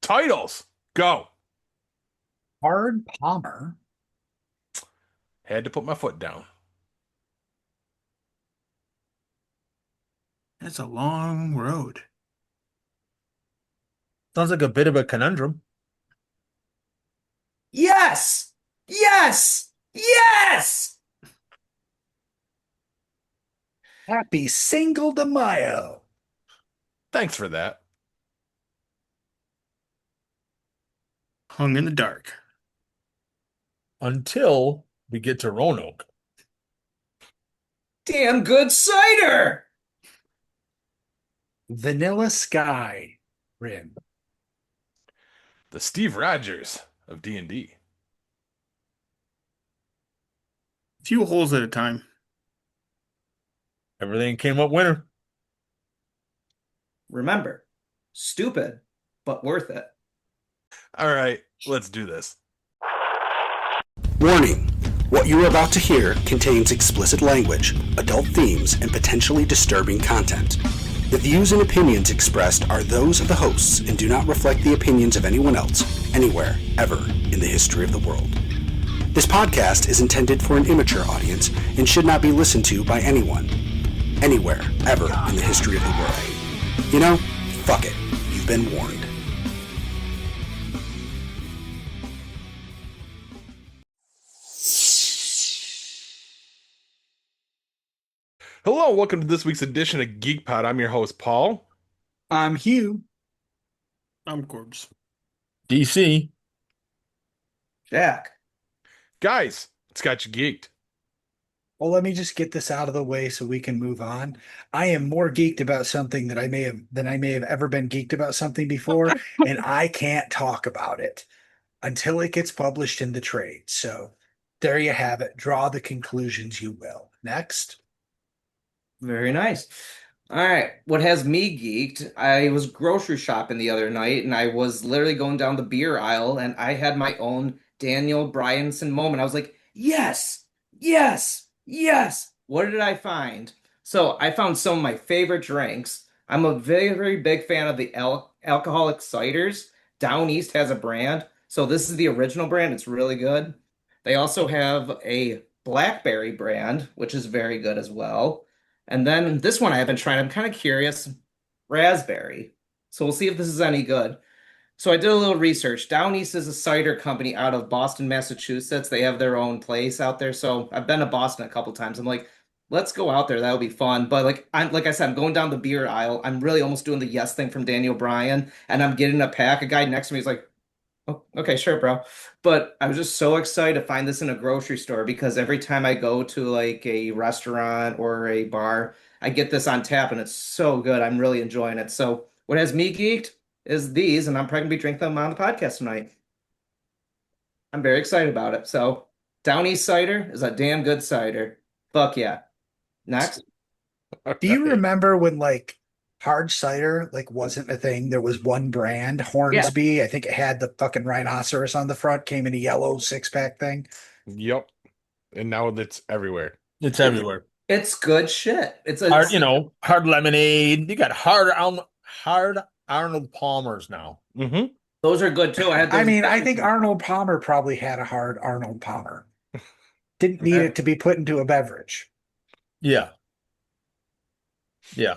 Titles. Go. Hard Palmer. Had to put my foot down. That's a long road. Sounds like a bit of a conundrum. Yes! Yes! Yes! Happy Cinco de Mayo. Thanks for that. Hung in the dark. Until we get to Roanoke. Damn good cider! Vanilla Sky Rim. The Steve Rogers of D&D. Few holes at a time. Everything came up winner. Remember, stupid, but worth it. All right, let's do this. Warning! What you are about to hear contains explicit language, adult themes, and potentially disturbing content. The views and opinions expressed are those of the hosts and do not reflect the opinions of anyone else, anywhere, ever, in the history of the world. This podcast is intended for an immature audience and should not be listened to by anyone, anywhere, ever, in the history of the world. You know, fuck it. You've been warned. Hello, welcome to this week's edition of Geek Pod. I'm your host, Paul. I'm Hugh. I'm Corbs. DC. Jack. Guys, it's got you geeked. Well, let me just get this out of the way so we can move on. I am more geeked about something that I may have ever been geeked about something before, and I can't talk about it until it gets published in the trade. So there you have it. Draw the conclusions you will. Next. Very nice. All right. What has me geeked? I was grocery shopping the other night and I was literally going down the beer aisle and I had my own Daniel Bryanson moment. I was like, yes, yes, yes. What did I find? So I found some of my favorite drinks. I'm a very, very big fan of the alcoholic ciders. Down East has a brand. So this is the original brand. It's really good. They also have a blackberry brand, which is very good as well. And then this one I haven't tried. I'm kind of curious. Raspberry. So we'll see if this is any good. So I did a little research. Down East is a cider company out of Boston, Massachusetts. They have their own place out there. So I've been to Boston a couple times. I'm like, let's go out there. That'll be fun. But like I said, I'm going down the beer aisle. I'm really almost doing the yes thing from Daniel Bryan, and I'm getting a pack. A guy next to me is like, oh, okay, sure, bro. But I was just so excited to find this in a grocery store because every time I go to like a restaurant or a bar, I get this on tap and it's so good. I'm really enjoying it. So what has me geeked is these, and I'm probably gonna be drinking them on the podcast tonight. I'm very excited about it. So Down East cider is a damn good cider. Fuck yeah. Next. Do you remember when like hard cider like wasn't a thing? There was one brand, Yeah. Hornsby. I think it had the fucking rhinoceros on the front, came in a yellow 6-pack thing. Yep. And now it's everywhere. It's everywhere. It's good shit. It's a Hard, hard lemonade. You got hard Arnold Palmers now. Mm-hmm. those are good too. I had I those. mean, I think Arnold Palmer probably had a hard Arnold Palmer. Didn't need it to be put into a beverage. Yeah. Yeah.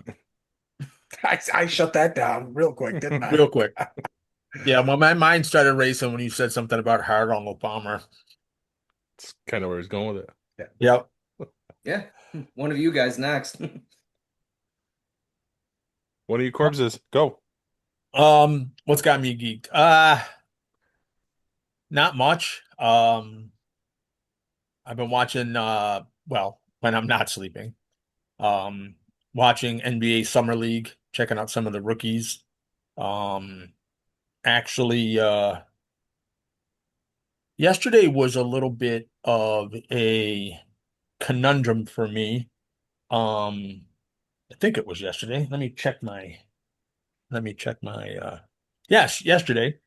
I shut that down real quick, didn't I? Real quick. Yeah, well, my mind started racing when you said something about hard Arnold Palmer. It's kind of where he's going with it. Yep. Yeah. One of you guys next. One of you corpses. Go. What's got me geeked? Not much. I've been watching well, when I'm not sleeping. Watching NBA Summer League, checking out some of the rookies. Actually, yesterday was a little bit of a conundrum for me. I think it was yesterday. Let me check my yes, yesterday.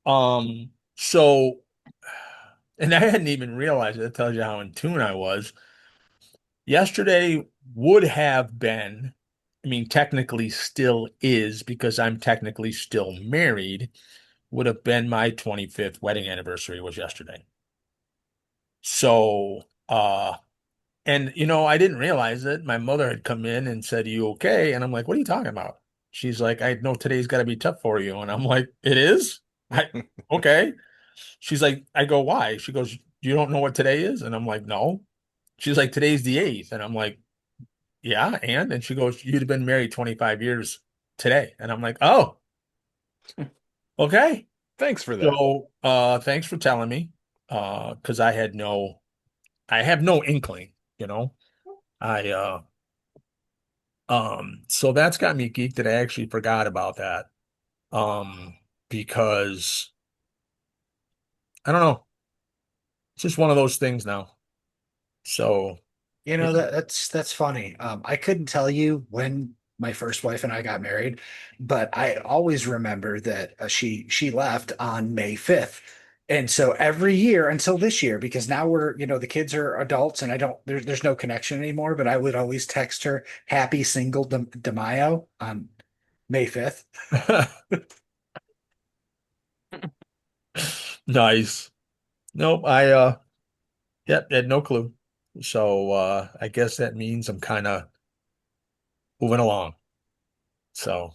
So and I hadn't even realized it. That tells you how in tune I was. Yesterday would have been, I mean, technically still is because I'm technically still married, would have been my 25th wedding anniversary was yesterday. So, and I didn't realize it. My mother had come in and said, "You okay?" And I'm like, "What are you talking about?" She's like, "I know today's got to be tough for you." And I'm like, "It is?" Okay. She's like, I go, "Why?" She goes, "You don't know what today is?" And I'm like, "No." She's like, "Today's the 8th." And I'm like, "Yeah." And she goes, "You'd have been married 25 years today." And I'm like, "Oh, okay." Thanks for that. So, thanks for telling me. Because I have no inkling, you know. I so that's got me geeked that I actually forgot about that. Because I don't know, it's just one of those things now. So yeah. That's funny. I couldn't tell you when my first wife and I got married, but I always remember that she left on May 5th. And so every year until this year, because now the kids are adults and I don't there's no connection anymore, but I would always text her happy single de Mayo on May 5th. Nice. Nope, yep, had no clue. So I guess that means I'm kind of moving along. So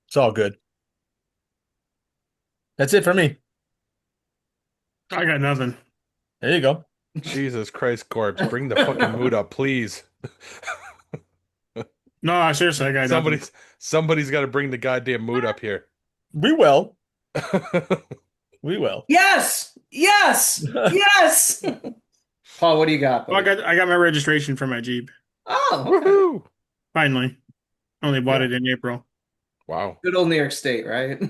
it's all good. That's it for me. I got nothing. There you go. Jesus Christ, Corpse, bring the fucking mood up, please. No, seriously, I got nothing. Somebody's got to bring the goddamn mood up here. We will. We will. Yes, yes, yes. Paul, what do you got, Well, buddy? I got my registration for my Jeep. Oh, okay. Woohoo! Finally. Only bought it in April. Wow. Good old New York State, right?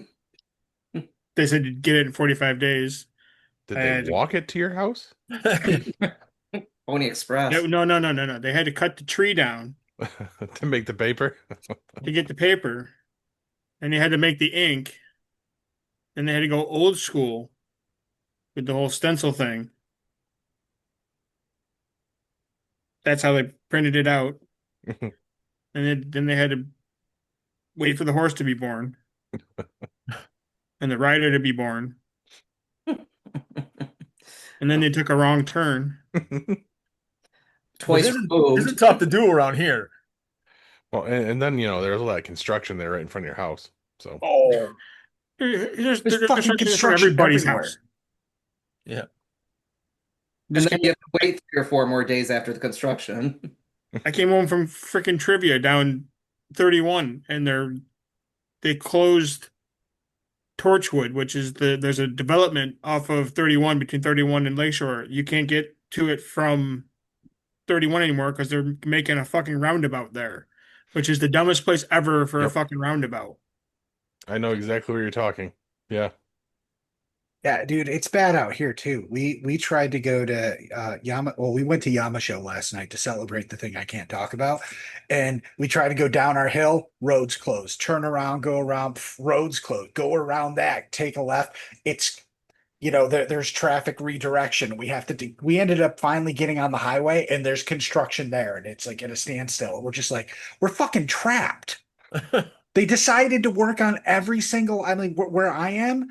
They said you'd get it in 45 days. Did they walk it to your house? Pony Express. No. They had to cut the tree down To make the paper? to get the paper. And they had to make the ink. And they had to go old school with the whole stencil thing. That's how they printed it out. And then they had to wait for the horse to be born. And the rider to be born. And then they took a wrong turn. Twice This removed. is tough to do around here. Well, and then, there's a lot of construction there right in front of your house. So, Oh, There's fucking construction for construction everybody's everywhere. house. yeah. And then you have to wait 3 or 4 more days after the construction. I came home from freaking trivia down 31, and they closed Torchwood, which is there's a development off of 31 between 31 and Lakeshore. You can't get to it from 31 anymore because they're making a fucking roundabout there, which is the dumbest place ever for a Yep. fucking roundabout. I know exactly where you're talking. Yeah. Yeah, dude, it's bad out here too. We tried to go to we went to Yamasho last night to celebrate the thing I can't talk about. And we tried to go down our hill, roads closed. Turn around, go around, roads closed. Go around that, take a left. It's there's traffic redirection. We ended up finally getting on the highway and there's construction there and it's like at a standstill. We're just like, we're fucking trapped. They decided to work on every single, I mean, where I am,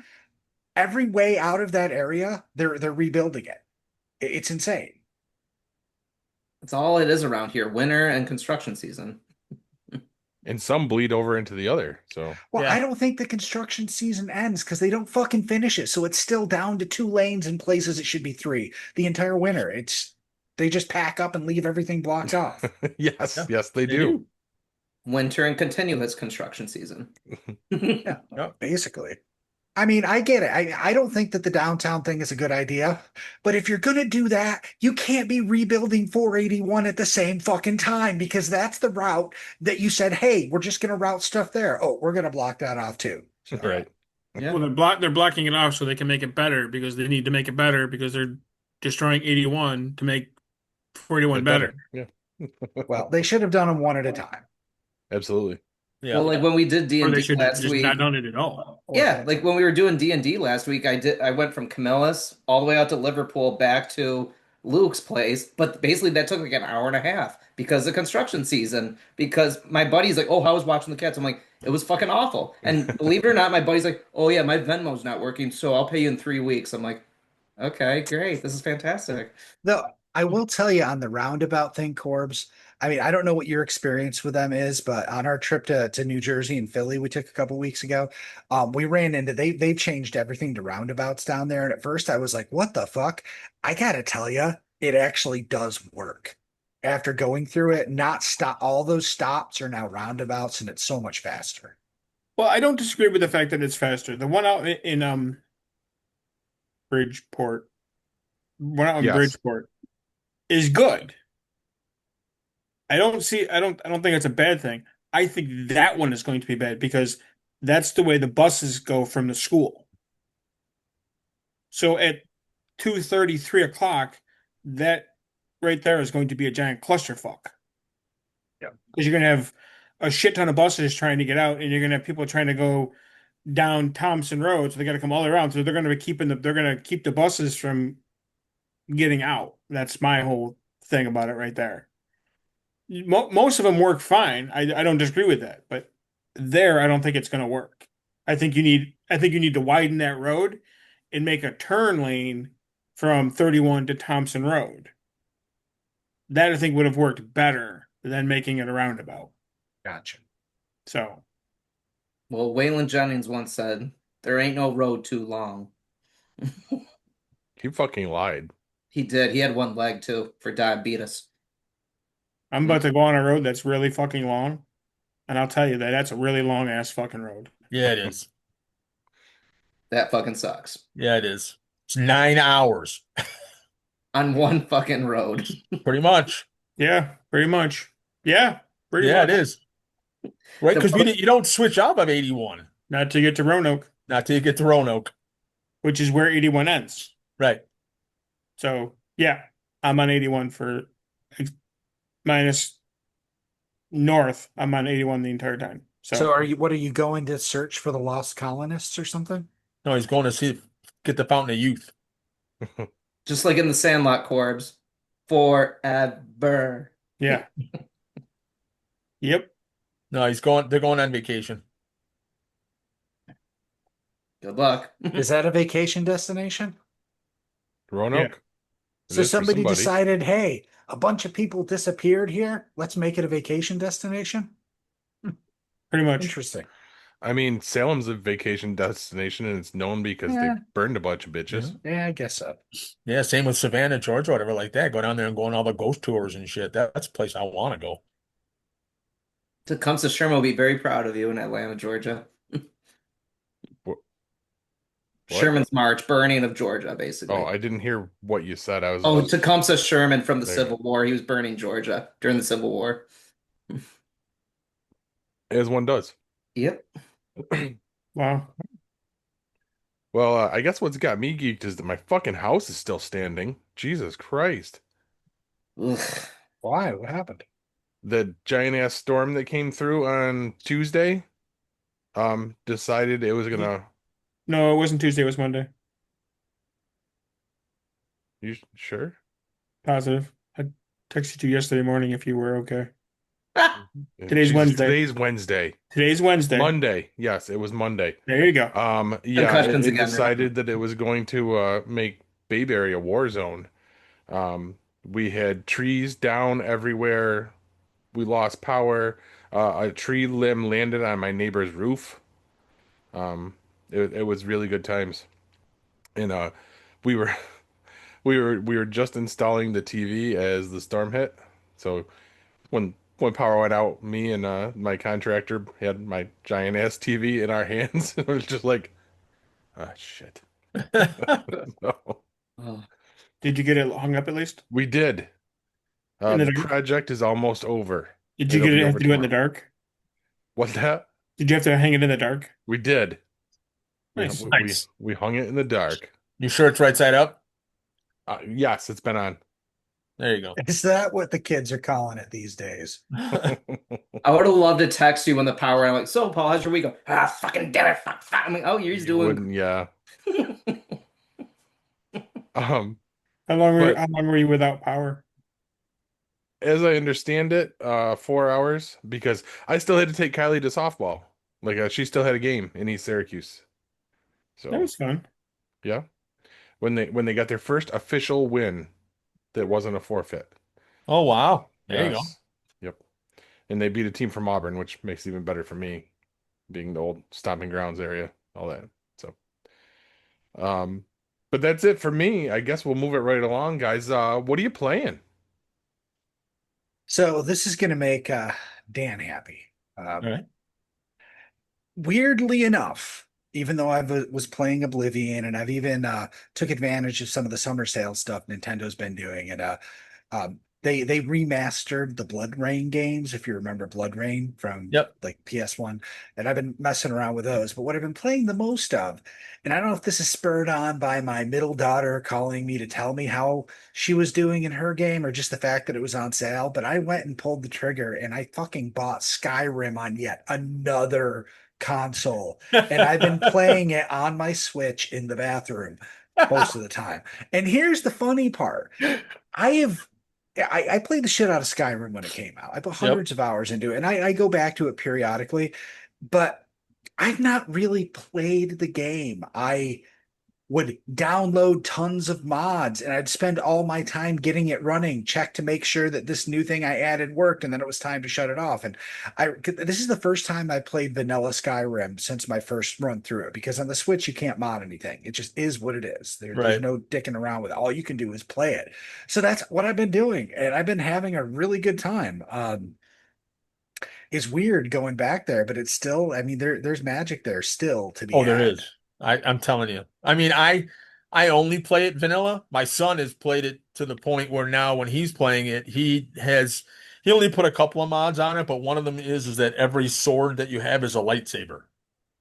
every way out of that area, they're rebuilding it. It's insane. That's all it is around here, winter and construction season. And some bleed over into the other. So, Well, Yeah. I don't think the construction season ends because they don't fucking finish it. So it's still down to 2 lanes in places it should be 3 the entire winter. They just pack up and leave everything blocked off. yes, Yeah. yes, they do. Winter and continuous construction season. Yeah, basically. I mean, I get it. I don't think that the downtown thing is a good idea, but if you're going to do that, you can't be rebuilding 481 at the same fucking time because that's the route that you said, hey, we're just going to route stuff there. Oh, we're going to block that off too. So, Right. Yeah. Well, they're blocking it off so they can make it better because they need to make it better because they're destroying 81 to make 41 better. Yeah. well, they should have done them one at a time. Absolutely. Yeah. Well, like when we did Or they D&D should have last just week. not done it at all. Yeah, like when we were doing D&D last week, I went from Camillus all the way out to Liverpool back to Luke's place, but basically that took like an hour and a half because of construction season. Because my buddy's like, "Oh, I was watching the cats." I'm like, It was fucking awful. And believe it or not, my buddy's like, "Oh yeah, my Venmo's not working, so I'll pay you in 3 weeks." I'm like, "Okay, great. This is fantastic." Though I will tell you on the roundabout thing, Corbs. I mean, I don't know what your experience with them is, but on our trip to New Jersey and Philly we took a couple weeks ago, we ran into they've changed everything to roundabouts down there. And at first I was like, what the fuck? I gotta tell you, it actually does work. After going through it, not stop all those stops are now roundabouts and it's so much faster. Well, I don't disagree with the fact that it's faster. The one out in Bridgeport, one out in Yes. Bridgeport is good. I don't think it's a bad thing. I think that one is going to be bad because that's the way the buses go from the school. So at 2:30, 3 o'clock, that right there is going to be a giant clusterfuck. Yeah. Because you're going to have a shit ton of buses trying to get out, and you're going to have people trying to go down Thompson Road, so they got to come all the way around. So they're going to keep the buses from getting out. That's my whole thing about it right there. Most of them work fine. I don't disagree with that, but there I don't think it's going to work. I think you need to widen that road and make a turn lane from 31 to Thompson Road. That I think would have worked better than making it a roundabout. Gotcha. So, Well, Waylon Jennings once said, "There ain't no road too long." He fucking lied. He did. He had one leg too for diabetes. I'm about to go on a road that's really fucking long, and I'll tell you that that's a really long ass fucking road. Yeah, it is. That fucking sucks. Yeah, it is. It's 9 hours, On one fucking road. pretty much. Yeah, pretty much. Yeah, pretty Yeah, much. it is. Right, The because bu- you don't switch off of 81, Not to get to Roanoke, not till you get to Roanoke. which is where 81 ends. Right. So, yeah, I'm on 81 for minus north. I'm on 81 the entire time. So what are you going to search for the lost colonists or something? No, he's going to get the Fountain of Youth. Just like in the Sandlot, Corbs. Forever. Yeah. Yep. No, they're going on vacation. Good luck. Is that a vacation destination? Roanoke? It So is for somebody decided, hey, a bunch of people disappeared here. Let's make it a vacation destination. Pretty much. Interesting. I mean, Salem's a vacation destination and it's known because Yeah. they burned a bunch of bitches. Yeah, I guess so. Yeah, same with Savannah, Georgia, whatever like that. Go down there and go on all the ghost tours and shit. That's a place I want to go. Tecumseh Sherman will be very proud of you in Atlanta, Georgia. What? Sherman's March, burning of Georgia, basically. Oh, I didn't hear what you said. I was Oh, Tecumseh Sherman from the There. Civil War. He was burning Georgia during the Civil War. as one does. Yep. Wow. Well, I guess what's got me geeked is that my fucking house is still standing. Jesus Christ. Ugh. Why? What happened? The giant ass storm that came through on Tuesday, decided it was gonna. No, it wasn't Tuesday, it was Monday. You sure? Positive. I texted you yesterday morning if you were okay. Today's Jesus, Wednesday. Today's Wednesday. Today's Wednesday. Monday. Yes, it was Monday. There you go. Yeah, Concussions it again, decided that it was going to make Bayberry a war zone. We had trees down everywhere. We lost power. A tree limb landed on my neighbor's roof. It was really good times. And we were we were just installing the TV as the storm hit. So when power went out, me and my contractor had my giant ass TV in our hands. It was just like, ah, shit. No. Oh. Did you get it hung up at least? We did. In the The dark? project is almost over. Did you It'll get be it have over to do it in the tomorrow. dark? What's that? Did you have to hang it in the dark? We did. Nice. We hung it in the dark. You sure it's right side up? Yes, it's been on. There you go. Is that what the kids are calling it these days? I would have loved to text you when the power went. I'm like, so Paul, how's your week? Fucking damn it. Fuck, fuck. I'm like, oh, you're You doing. wouldn't, yeah. Um, How long But- were you without power? as I understand it, 4 hours because I still had to take Kylie to softball. Like she still had a game in East Syracuse. That So was fun. yeah, when they got their first official win that wasn't a forfeit. Oh, wow. There you go. Yes. Yep. And they beat a team from Auburn, which makes it even better for me, being the old stomping grounds area, all that. So, um, but that's it for me. I guess we'll move it right along, guys. What are you playing? So this is going to make Dan happy. All right. Weirdly enough, even though was playing Oblivion and I've even took advantage of some of the summer sale stuff Nintendo's been doing, and they remastered the Blood Rain games, if you remember Blood Rain from Yep. like PS1, and I've been messing around with those. But what I've been playing the most of, and I don't know if this is spurred on by my middle daughter calling me to tell me how she was doing in her game or just the fact that it was on sale, but I went and pulled the trigger and I fucking bought Skyrim on yet another console, and I've been playing it on my Switch in the bathroom most of the time. And here's the funny part. I played the shit out of Skyrim when it came out. I put hundreds of hours into it, and I go back to it periodically, but I've not really played the game. I would download tons of mods and I'd spend all my time getting it running, check to make sure that this new thing I added worked, and then it was time to shut it off. And this is the first time I played vanilla Skyrim since my first run through it, because on the Switch you can't mod anything. It just is what it is. There's Right. no dicking around with it. All you can do is play it. So that's what I've been doing, and I've been having a really good time. It's weird going back there, but it's still, I mean, there's magic there still to be Oh, there had. is. I'm telling you. I mean, I only play it vanilla. My son has played it to the point where now when he's playing it, he only put a couple of mods on it, but one of them is that every sword that you have is a lightsaber.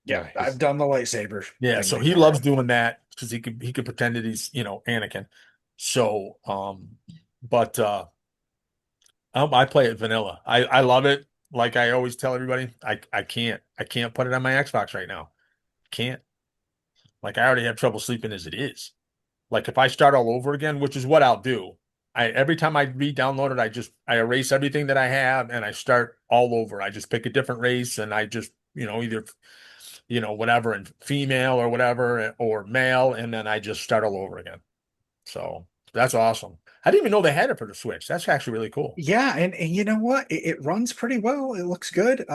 Yeah, Nice. I've done the lightsaber Yeah, thing so he before. loves doing that because he could pretend that he's, Anakin. So, but I play it vanilla. I love it. Like I always tell everybody, I can't put it on my Xbox right now. Can't. Like I already have trouble sleeping as it is. Like if I start all over again, which is what I'll do, every time I re-download it, I erase everything that I have and I start all over. I just pick a different race and I just, either whatever, and female or whatever, or male, and then I just start all over again. So that's awesome. I didn't even know they had it for the Switch. That's actually really cool. Yeah, and you know what? It runs pretty well. It looks good.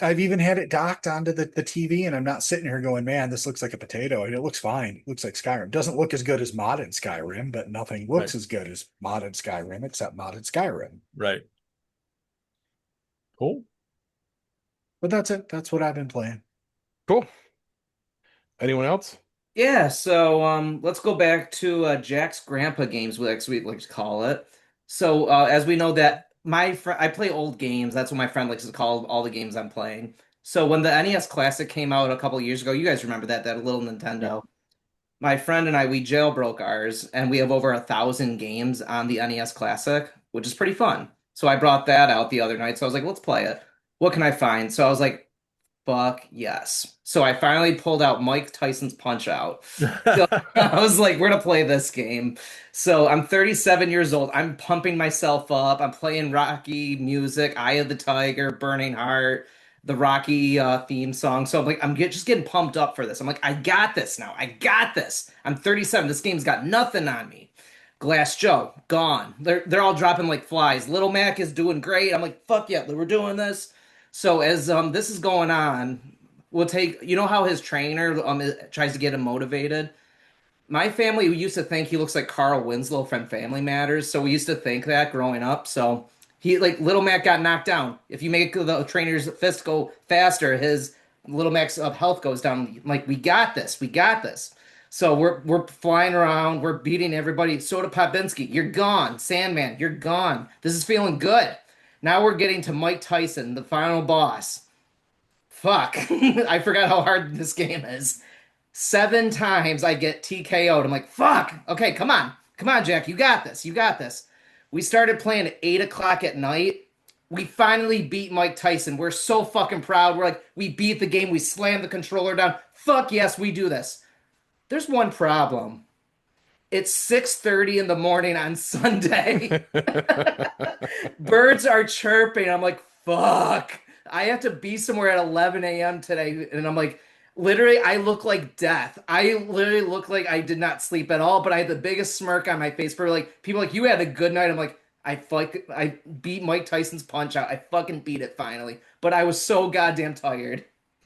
I've even had it docked onto the TV, and I'm not sitting here going, man, this looks like a potato. And it looks fine. It looks like Skyrim. Doesn't look as good as modded Skyrim, but nothing looks Right. as good as modded Skyrim except modded Skyrim. Right. Cool. But that's it. That's what I've been playing. Cool. Anyone else? Yeah, so let's go back to Jack's grandpa games, we like to call it. So as we know that my friend, I play old games. That's what my friend likes to call all the games I'm playing. So when the NES Classic came out a couple of years ago, you guys remember that little Nintendo. My friend and I, we jailbroke ours, and we have over 1,000 games on the NES Classic, which is pretty fun. So I brought that out the other night. So I was like, let's play it. What can I find? So I was like, fuck yes. So I finally pulled out Mike Tyson's Punch Out. So I was like, we're gonna play this game. So I'm 37 years old. I'm pumping myself up. I'm playing Rocky music, Eye of the Tiger, Burning Heart, the Rocky theme song. So I'm like, just getting pumped up for this. I'm like, I got this now. I got this. I'm 37. This game's got nothing on me. Glass Joe, gone. They're all dropping like flies. Little Mac is doing great. I'm like, fuck yeah, we're doing this. So as this is going on, we'll take, you know how his trainer tries to get him motivated? My family, we used to think he looks like Carl Winslow from Family Matters, so we used to think that growing up. So he, like, Little Mac got knocked down. If you make the trainer's fist go faster, his Little Mac's health goes down. Like, we got this, we got this. So we're flying around, we're beating everybody. Soda Popinski, you're gone. Sandman, you're gone. This is feeling good. Now we're getting to Mike Tyson, the final boss. Fuck. I forgot how hard this game is. 7 times I get TKO'd. I'm like, fuck. Okay, come on. Come on, Jack. You got this. You got this. We started playing at 8 o'clock at night. We finally beat Mike Tyson. We're so fucking proud. We're like, we beat the game. We slammed the controller down. Fuck yes, we do this. There's one problem. It's 6:30 in the morning on Sunday. Birds are chirping. I'm like, fuck. I have to be somewhere at 11 a.m. today, and I'm like, literally, I look like death. I literally look like I did not sleep at all, but I had the biggest smirk on my face for like people like you had a good night. I'm like, I beat Mike Tyson's punch out. I fucking beat it finally, but I was so goddamn tired.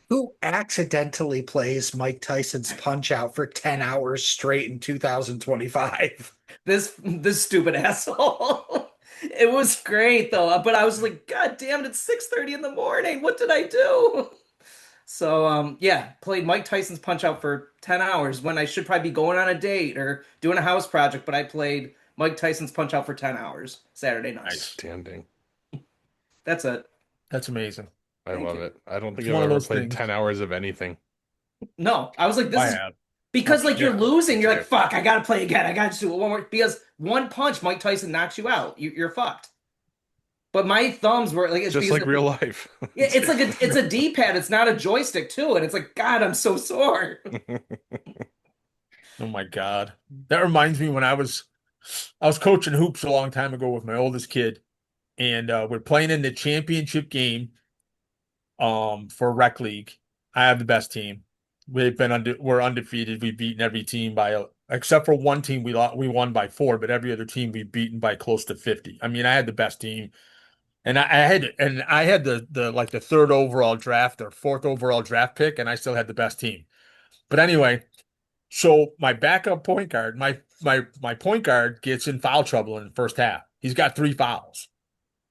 Who accidentally plays Mike Tyson's Punch Out for 10 hours straight in 2025? This stupid asshole. It was great though, but I was like, God damn it, it's 6:30 in the morning. What did I do? So yeah, played Mike Tyson's Punch Out for 10 hours when I should probably be going on a date or doing a house project, but I played Mike Tyson's Punch Out for 10 hours Saturday night. Outstanding. That's it. That's amazing. I Thank love you. it. I don't think It's I've one of ever those played things. 10 hours of anything. No, I was like, this I is have. because like you're Yeah. losing. You're like, fuck, I gotta play again. I gotta just do it one more because one punch, Mike Tyson knocks you out. You're fucked. But my thumbs were like, it's Just because like real life. yeah, it's a D-pad. It's not a joystick too, and it's like, God, I'm so sore. Oh my God. That reminds me when I was coaching hoops a long time ago with my oldest kid, and we're playing in the championship game for rec league. I have the best team. We're undefeated. We've beaten every team except for one team we won by 4, but every other team we've beaten by close to 50. I mean, I had the best team. And I had the like the 3rd overall draft or 4th overall draft pick, and I still had the best team. But anyway, so my backup point guard, my point guard gets in foul trouble in the first half. He's got 3 fouls.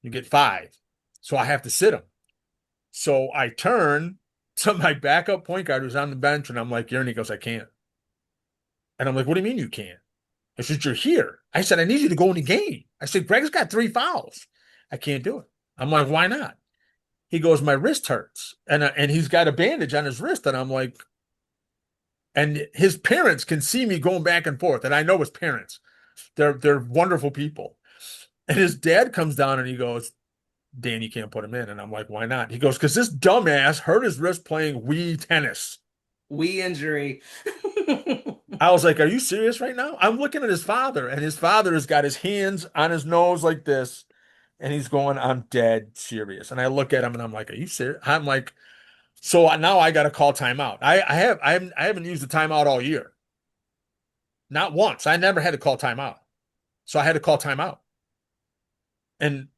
You get 5. So I have to sit him. So I turn to my backup point guard who's on the bench, and I'm like, "You're," and he goes, "I can't." And I'm like, "What do you mean you can't?" I said, "You're here." I said, "I need you to go in the game." I said, "Greg's got 3 fouls. I can't do it." I'm like, "Why not?" He goes, "My wrist hurts." And he's got a bandage on his wrist. And I'm like, and his parents can see me going back and forth. And I know his parents. They're wonderful people. And his dad comes down and he goes, "Dan, you can't put him in." And I'm like, "Why not?" He goes, "Because this dumbass hurt his wrist playing Wii tennis." Wee injury. I was like, "Are you serious right now?" I'm looking at his father, and his father has got his hands on his nose like this, and he's going, "I'm dead serious." And I look at him and I'm like, "Are you serious?" I'm like, so now I got to call timeout. I haven't used the timeout all year. Not once. I never had to call timeout. So I had to call timeout. And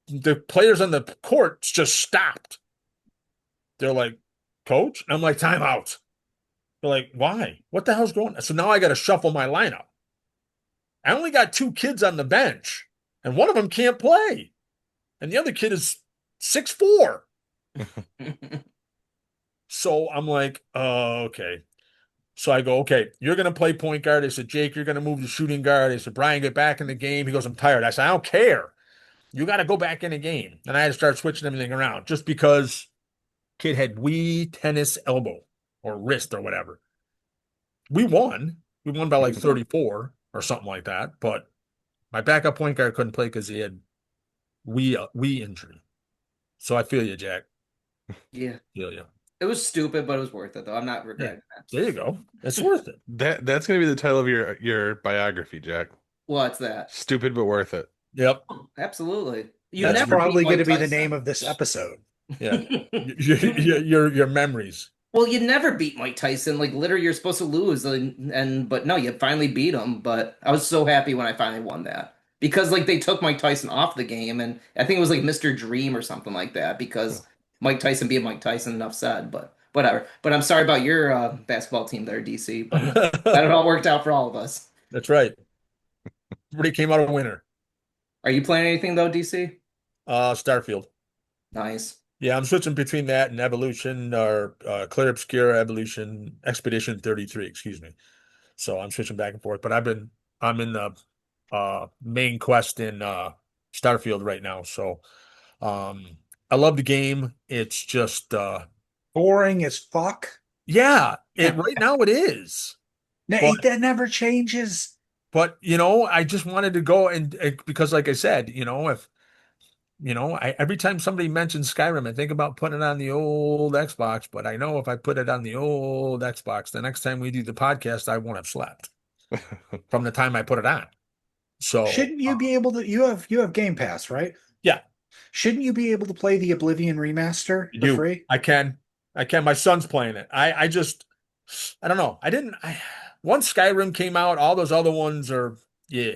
the players on the court just stopped. They're like, "Coach?" I'm like, "Timeout." They're like, "Why? What the hell's going on?" So now I got to shuffle my lineup. I only got 2 kids on the bench, and one of them can't play. And the other kid is 6'4". So I'm like, "Oh, okay." So I go, "Okay, you're going to play point guard." They said, "Jake, you're going to move to shooting guard." They said, "Brian, get back in the game." He goes, "I'm tired." I said, "I don't care. You got to go back in the game." And I had to start switching everything around just because kid had Wii tennis elbow or wrist or whatever. We won. We won by like 34 or something like that. But my backup point guard couldn't play because he had Wii injury. So I feel you, Jack. Yeah. Feel you. It was stupid, but it was worth it though. I'm not Yeah. regretting that. There you go. It's worth it. That's gonna be the title of your biography, Jack. What's that? Stupid but worth it. Yep. Absolutely. You That's never probably beat going to Mike be the Tyson. name of this episode. Yeah. Your memories. Well, you never beat Mike Tyson. Like literally, you're supposed to lose, and but no, you finally beat him. But I was so happy when I finally won that because like they took Mike Tyson off the game, and I think it was like Mr. Dream or something like that because Mike Tyson being Mike Tyson. Enough said, but whatever. But I'm sorry about your basketball team there, DC. But glad it all worked out for all of us. That's right. Everybody came out a winner. Are you playing anything though, DC? Starfield. Nice. Yeah, I'm switching between that and Evolution or Clear Obscura Evolution Expedition 33, excuse me. So I'm switching back and forth. But I'm in the main quest in Starfield right now. So I love the game. It's just Boring as fuck. yeah, right now it is. That never changes. But I just wanted to go and because like I said, if every time somebody mentions Skyrim, I think about putting it on the old Xbox, but I know if I put it on the old Xbox, the next time we do the podcast, I won't have slept from the time I put it on. So Shouldn't you be able to? You have Game Pass, right? yeah, Shouldn't you be able to play the Oblivion remaster I for do. free? I can. I can. My son's playing it. I just I don't know. Once Skyrim came out, all those other ones are yeah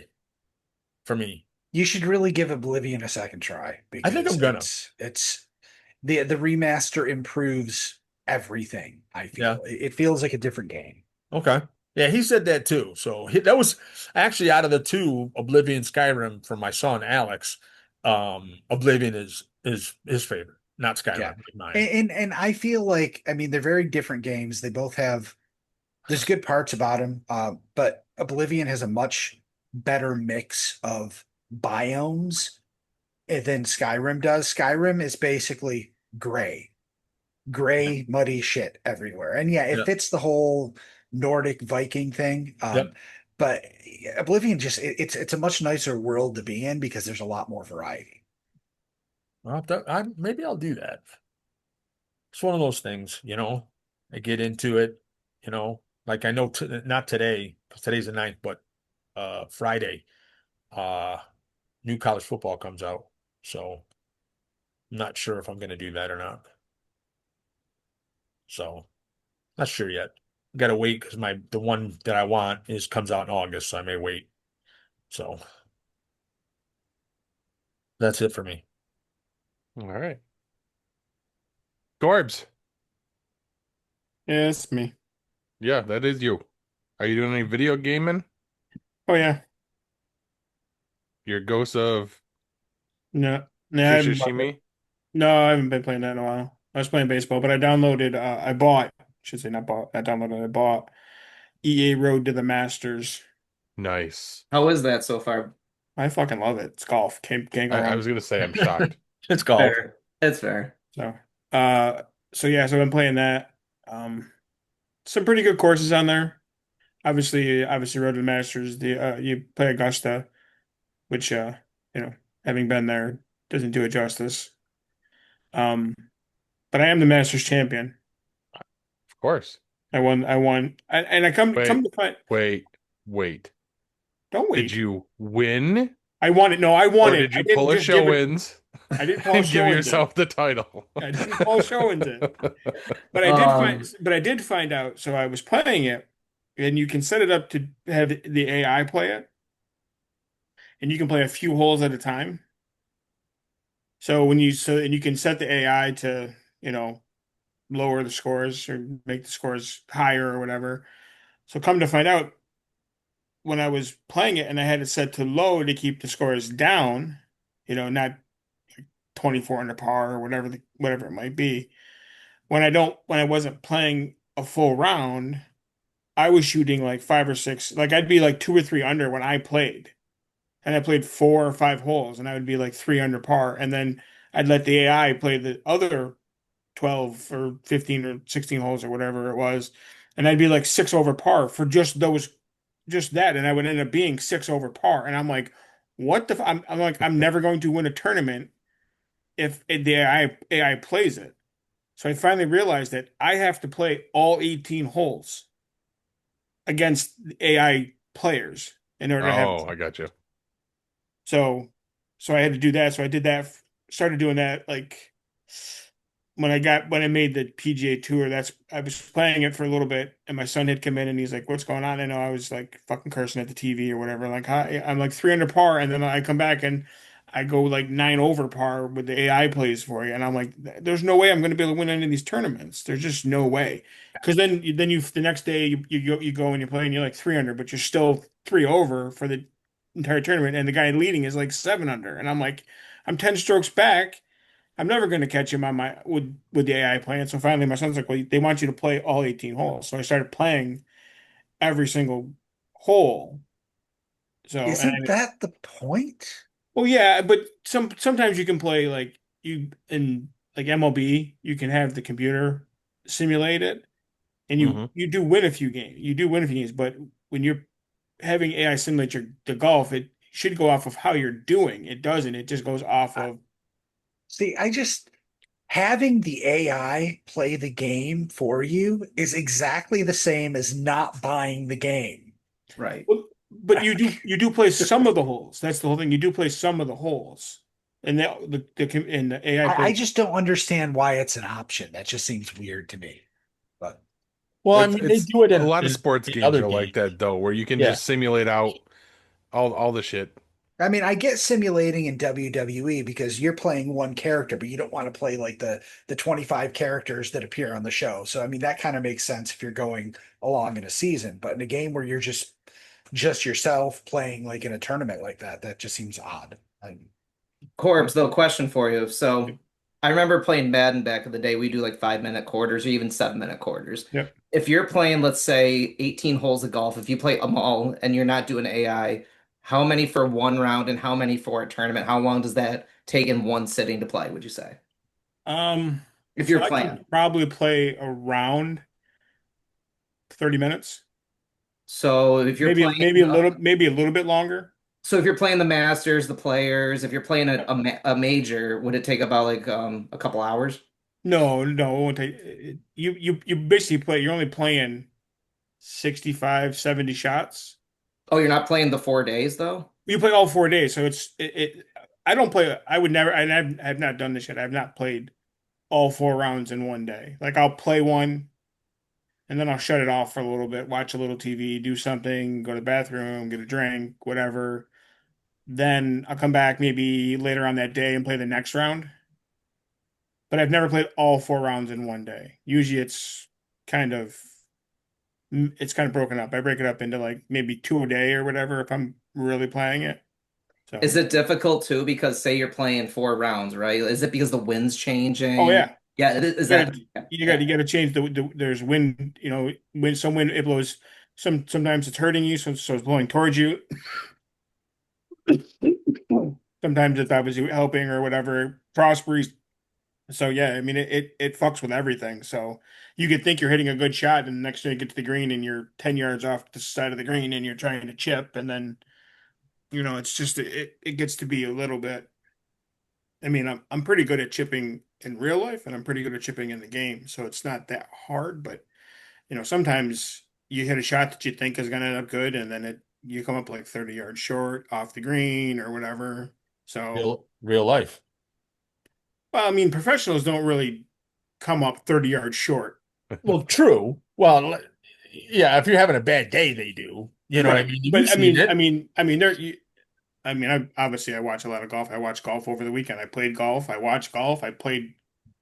for me. You should really give Oblivion a second try I think because I'm gonna. it's the remaster improves everything, I Yeah. feel. It feels like a different game. Okay. Yeah, he said that too. So that was actually out of the two, Oblivion, Skyrim for my son Alex. Oblivion is his favorite, not Yeah. Skyrim, like mine. And I feel like, I mean, they're very different games. They both have there's good parts about them, but Oblivion has a much better mix of biomes than Skyrim does. Skyrim is basically gray, muddy shit everywhere. And yeah, it Yeah. fits the whole Nordic Viking thing. Yep. But Oblivion just it's a much nicer world to be in because there's a lot more variety. Maybe I'll do that. It's one of those things, I get into it, like I know not today, because today's the 9th, but Friday, uh, new college football comes out. So I'm not sure if I'm going to do that or not. So not sure yet. Got to wait because the one that I want comes out in August, so I may wait. So that's it for me. All right. Gorbs. Yeah, it's me. Yeah, that is you. Are you doing any video gaming? Oh yeah. Your Ghost of No, no, I haven't, Tsushima? no, I haven't been playing that in a while. I was playing baseball, but I downloaded. I bought. Should say not bought. I downloaded. I bought EA Road to the Masters. Nice. How is that so far? I fucking love it. It's golf. Can't go I wrong. was gonna say I'm shocked. It's golf. Fair. It's fair. So, yeah, so I've been playing that. Some pretty good courses on there. Obviously, Road to the Masters. You play Augusta, which having been there, doesn't do it justice. Um, but I am the Masters champion. Of course. And I come Wait, to find. wait. Don't Did wait. you win? I won it. No, I Or won it. did I you didn't pull a just give it. show-ins I didn't pull a and give show-ins in. yourself the title? I didn't pull a show-ins in. But I did find out. So I was playing it, and you can set it up to have the AI play it, and you can play a few holes at a time. And you can set the AI to, lower the scores or make the scores higher or whatever. So come to find out, when I was playing it and I had it set to low to keep the scores down, not 24 under par or whatever it might be. When I wasn't playing a full round, I was shooting like 5 or 6, like I'd be like 2 or 3 under when I played. And I played 4 or 5 holes and I would be like 3 under par. And then I'd let the AI play the other 12 or 15 or 16 holes or whatever it was. And I'd be like 6 over par for just that. And I would end up being 6 over par. And I'm like, what the? I'm like, I'm never going to win a tournament if the AI plays it. So I finally realized that I have to play all 18 holes against AI players in order to have. Oh, I got you. So I had to do that. So I did that, started doing that like when I made the PGA Tour. I was playing it for a little bit, and my son had come in and he's like, "What's going on?" I know I was like fucking cursing at the TV or whatever. Like, hi, I'm like 3 under par, and then I come back and I go like 9 over par with the AI plays for you, and I'm like, "There's no way I'm going to be able to win any of these tournaments. There's just no way." Because then the next day you go and you play and you're like 3 under, but you're still 3 over for the entire tournament, and the guy leading is like 7 under, and I'm like, I'm 10 strokes back. I'm never going to catch him on my with the AI playing. So finally, my son's like, "Well, they want you to play all 18 holes." So I started playing every single hole. So Isn't that the point? well, yeah, but sometimes you can play like in like MLB, you can have the computer simulate it, and Mhm. you do win a few games. You do win a few games, but when you're having AI simulate the golf, it should go off of how you're doing. It doesn't. It just goes off of. See, having the AI play the game for you is exactly the same as not buying the game. Right. But you do play some of the holes. That's the whole thing. You do play some of the holes. and the AI I plays. just don't understand why it's an option. That just seems weird to me. But Well, I It's mean, they it's do it a lot of in sports the games other are like games. that though, where you can Yeah. just simulate out all the shit. I mean, I get simulating in WWE because you're playing one character, but you don't want to play like the 25 characters that appear on the show. So I mean, that kind of makes sense if you're going along in a season. But in a game where you're just yourself playing like in a tournament like that, that just seems odd. Corbs, though, question for you. So I remember playing Madden back in the day. We do like 5 minute quarters or even 7 minute quarters. Yep. If you're playing, let's say, 18 holes of golf, if you play them all and you're not doing AI, how many for one round and how many for a tournament? How long does that take in one sitting to play, would you say? If So you're I playing. could probably play around 30 minutes. So if you're Maybe playing, maybe a little bit longer. so if you're playing the Masters, the Players, if you're playing a major, would it take about like a couple hours? No, no, it won't take you basically you're only playing 65, 70 shots. Oh, you're not playing the 4 days though? You play all 4 days, so I don't play. I would never. And I've not done this yet. I've not played all 4 rounds in one day. Like I'll play one, and then I'll shut it off for a little bit, watch a little TV, do something, go to the bathroom, get a drink, whatever. Then I'll come back maybe later on that day and play the next round. But I've never played all 4 rounds in one day. Usually kind of it's kind of broken up. I break it up into like maybe two a day or whatever if I'm really playing it. So, Is it difficult too? Because say you're playing 4 rounds, right? Is it because the wind's oh changing? yeah, Yeah, is you that gotta you gotta change there's wind, some wind it blows sometimes it's hurting you, so it's blowing towards you. Sometimes it's obviously helping or whatever, prosperous. So yeah, I mean it fucks with everything. So you could think you're hitting a good shot, and the next day you get to the green and you're 10 yards off the side of the green and you're trying to chip, and then it's just it gets to be a little bit. I mean, I'm pretty good at chipping in real life, and I'm pretty good at chipping in the game, so it's not that hard. But sometimes you hit a shot that you think is going to end up good, and then you come up like 30 yards short off the green or whatever. So, Real life. well, I mean, professionals don't really come up 30 yards short. Well, true. Well, yeah, if you're having a bad day, they do. You know what I Right. mean? You've But seen it. I watch a lot of golf. I watched golf over the weekend. I played golf. I watched golf. I played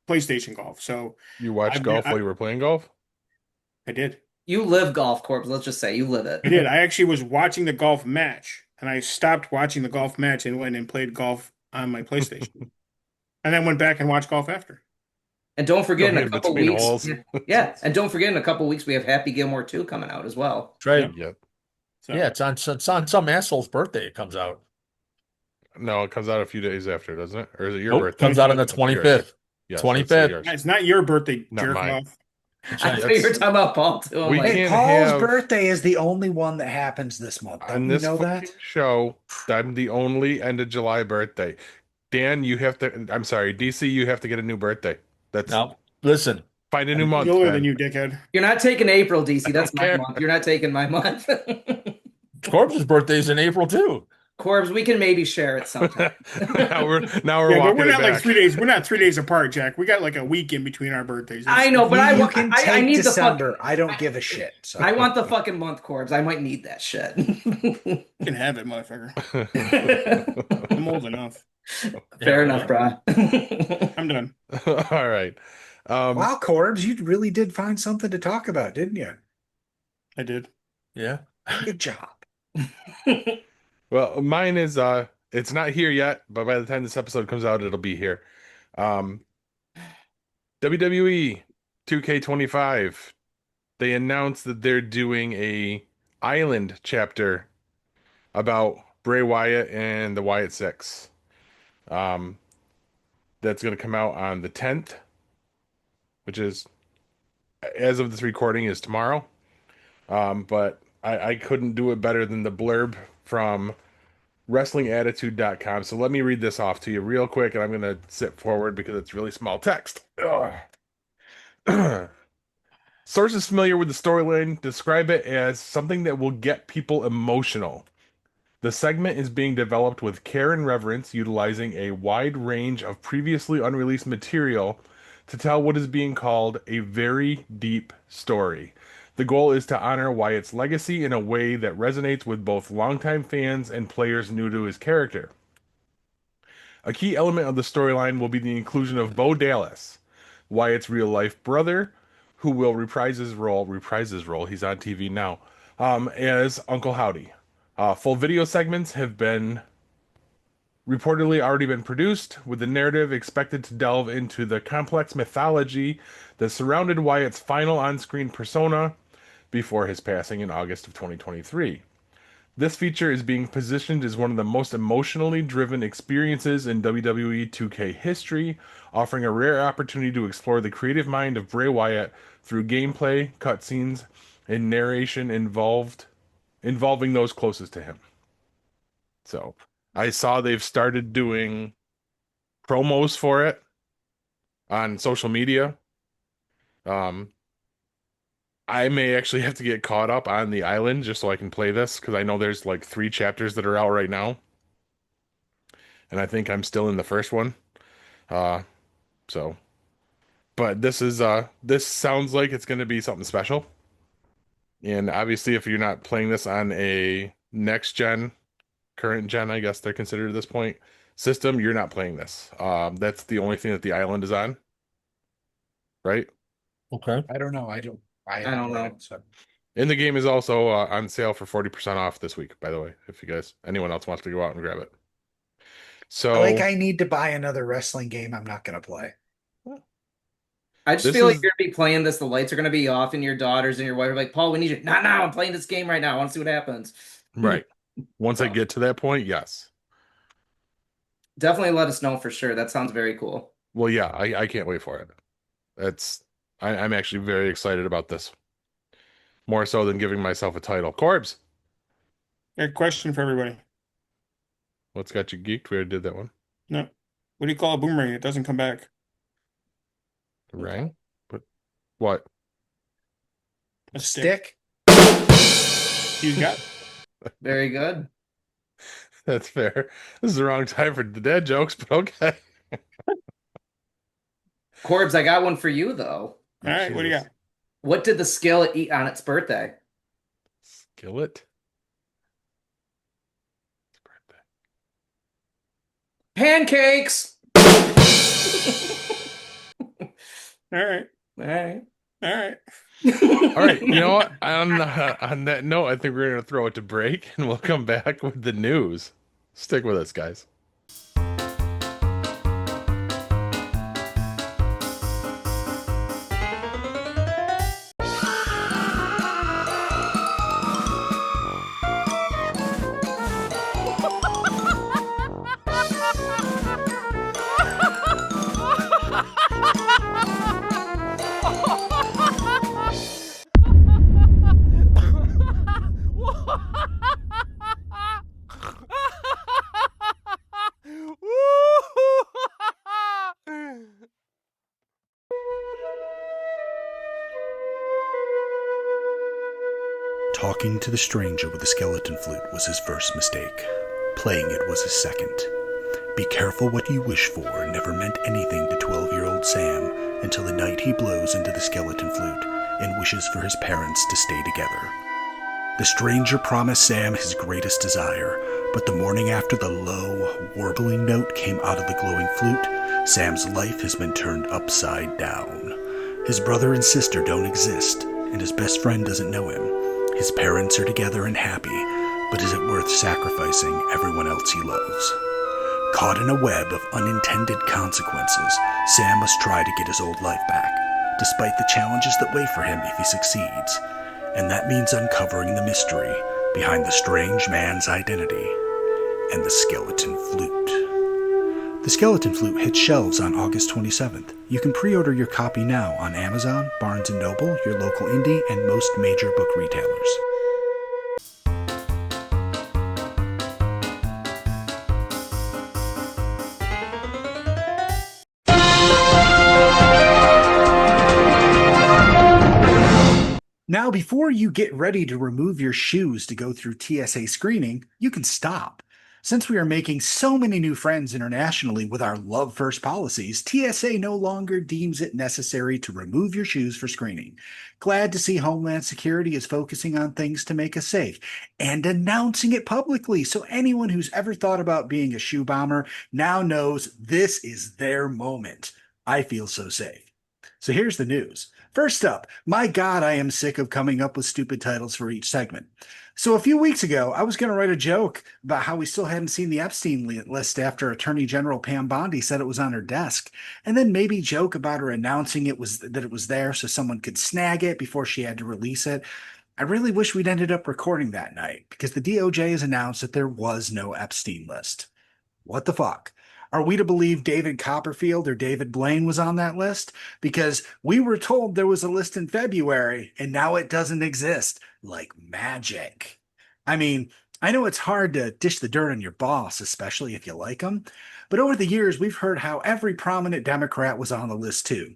PlayStation golf. So You watched golf while you were playing golf? I did. you live golf corps, let's just say you live it. I did. I actually was watching the golf match, and I stopped watching the golf match and went and played golf on my PlayStation, and then went back and watched golf after. And don't forget Go in a in couple between weeks. holes. Yeah, and don't forget in a couple weeks we have Happy Gilmore 2 coming out as well. That's right. Yep. So, Yeah, it's on some asshole's birthday. It comes out. No, it comes out a few days after, doesn't it? Or is it your Nope, birthday? comes out on the It's 25th. Yes, 25th. yours. it's not your birthday, Not jerk mine. off. I thought you were talking about Paul too. I'm We like, Hey, can't Paul's have- birthday is the only one that happens this month. On Don't you this know fucking that? show, I'm the only end of July birthday. Dan, you have to. I'm sorry, DC, you have to get a new birthday. That's Now, listen, find a new month. Younger man. than you, dickhead. you're not taking April, DC. That's my care. month. You're not taking my month. Corb's birthday is in April too. Corbs, we can maybe share it sometime. now we're Yeah, but walking we're it not like back. 3 days. We're not 3 days apart, Jack. We got like a week in between our birthdays. I know, but You I can I take need December. I don't give a shit. So. I want the fucking month, Corbs. I might need that shit. You can have it, motherfucker. I'm old enough. Fair enough, bro. I'm done. All right. Wow, Corbs, you really did find something to talk about, didn't you? I did. Yeah. Good job. Well, mine is it's not here yet, but by the time this episode comes out, it'll be here. WWE 2K25. They announced that they're doing a island chapter about Bray Wyatt and the Wyatt Six. That's going to come out on the 10th, which is, as of this recording, is tomorrow. But I couldn't do it better than the blurb from WrestlingAttitude.com. So let me read this off to you real quick, and I'm going to sit forward because it's really small text. Sources familiar with the storyline describe it as something that will get people emotional. The segment is being developed with care and reverence, utilizing a wide range of previously unreleased material to tell what is being called a very deep story. The goal is to honor Wyatt's legacy in a way that resonates with both longtime fans and players new to his character. A key element of the storyline will be the inclusion of Bo Dallas, Wyatt's real-life brother, who will reprise his role. He's on TV now, as Uncle Howdy. Full video segments have been reportedly already been produced, with the narrative expected to delve into the complex mythology that surrounded Wyatt's final on-screen persona before his passing in August of 2023. This feature is being positioned as one of the most emotionally driven experiences in WWE 2K history, offering a rare opportunity to explore the creative mind of Bray Wyatt through gameplay, cutscenes, and narration involving those closest to him. So, I saw they've started doing promos for it on social media. I may actually have to get caught up on the island just so I can play this, because I know there's like 3 chapters that are out right now. And I think I'm still in the first one. So, but this sounds like it's going to be something special. And obviously, if you're not playing this on a next gen, current gen, I guess they're considered at this point, system, you're not playing this. That's the only thing that the island is on. Right? Okay. I don't know. I don't know. So. And the game is also on sale for 40% off this week, by the way, if anyone else wants to go out and grab it. So, I need to buy another wrestling game I'm not going to play. I just feel like you're going to be playing this, the lights are going to be off, and your daughters and your wife are like, Paul, we need you. No, I'm playing this game right now. I want to see what happens. Right. Once I get to that point, yes. Definitely let us know for sure. That sounds very cool. Well, yeah, I can't wait for it. I'm actually very excited about this. More so than giving myself a title. Corbs! A question for everybody. What's got you geeked? We already did that one. No. What do you call a boomerang? It doesn't come back. Rang? But what? A stick. You got it. Very good. That's fair. This is the wrong time for the dad jokes, but okay. Corbs, I got one for you, though. All right, what do you got? What did the skillet eat on its birthday? Skillet? It's birthday. Pancakes! All right. All right. All right. All right, you know what? On that note, I think we're going to throw it to break, and we'll come back with the news. Stick with us, guys. Talking to the stranger with the skeleton flute was his first mistake. Playing it was his second. Be careful what you wish for never meant anything to 12-year-old Sam until the night he blows into the skeleton flute and wishes for his parents to stay together. The stranger promised Sam his greatest desire, but the morning after the low, warbling note came out of the glowing flute, Sam's life has been turned upside down. His brother and sister don't exist, and his best friend doesn't know him. His parents are together and happy, but is it worth sacrificing everyone else he loves? Caught in a web of unintended consequences, Sam must try to get his old life back, despite the challenges that wait for him if he succeeds. And that means uncovering the mystery behind the strange man's identity and the skeleton flute. The Skeleton Flute hits shelves on August 27th. You can pre-order your copy now on Amazon, Barnes & Noble, your local indie, and most major book retailers. Now, before you get ready to remove your shoes to go through TSA screening, you can stop. Since we are making so many new friends internationally with our love first policies, TSA no longer deems it necessary to remove your shoes for screening. Glad to see Homeland Security is focusing on things to make us safe and announcing it publicly so anyone who's ever thought about being a shoe bomber now knows this is their moment. I feel so safe. So here's the news. First up, my God, I am sick of coming up with stupid titles for each segment. So a few weeks ago, I was going to write a joke about how we still hadn't seen the Epstein list after Attorney General Pam Bondi said it was on her desk, and then maybe joke about her announcing it was there so someone could snag it before she had to release it. I really wish we'd ended up recording that night because the DOJ has announced that there was no Epstein list. What the fuck? Are we to believe David Copperfield or David Blaine was on that list? Because we were told there was a list in February and now it doesn't exist. Like magic. I mean, I know it's hard to dish the dirt on your boss, especially if you like him, but over the years we've heard how every prominent Democrat was on the list too.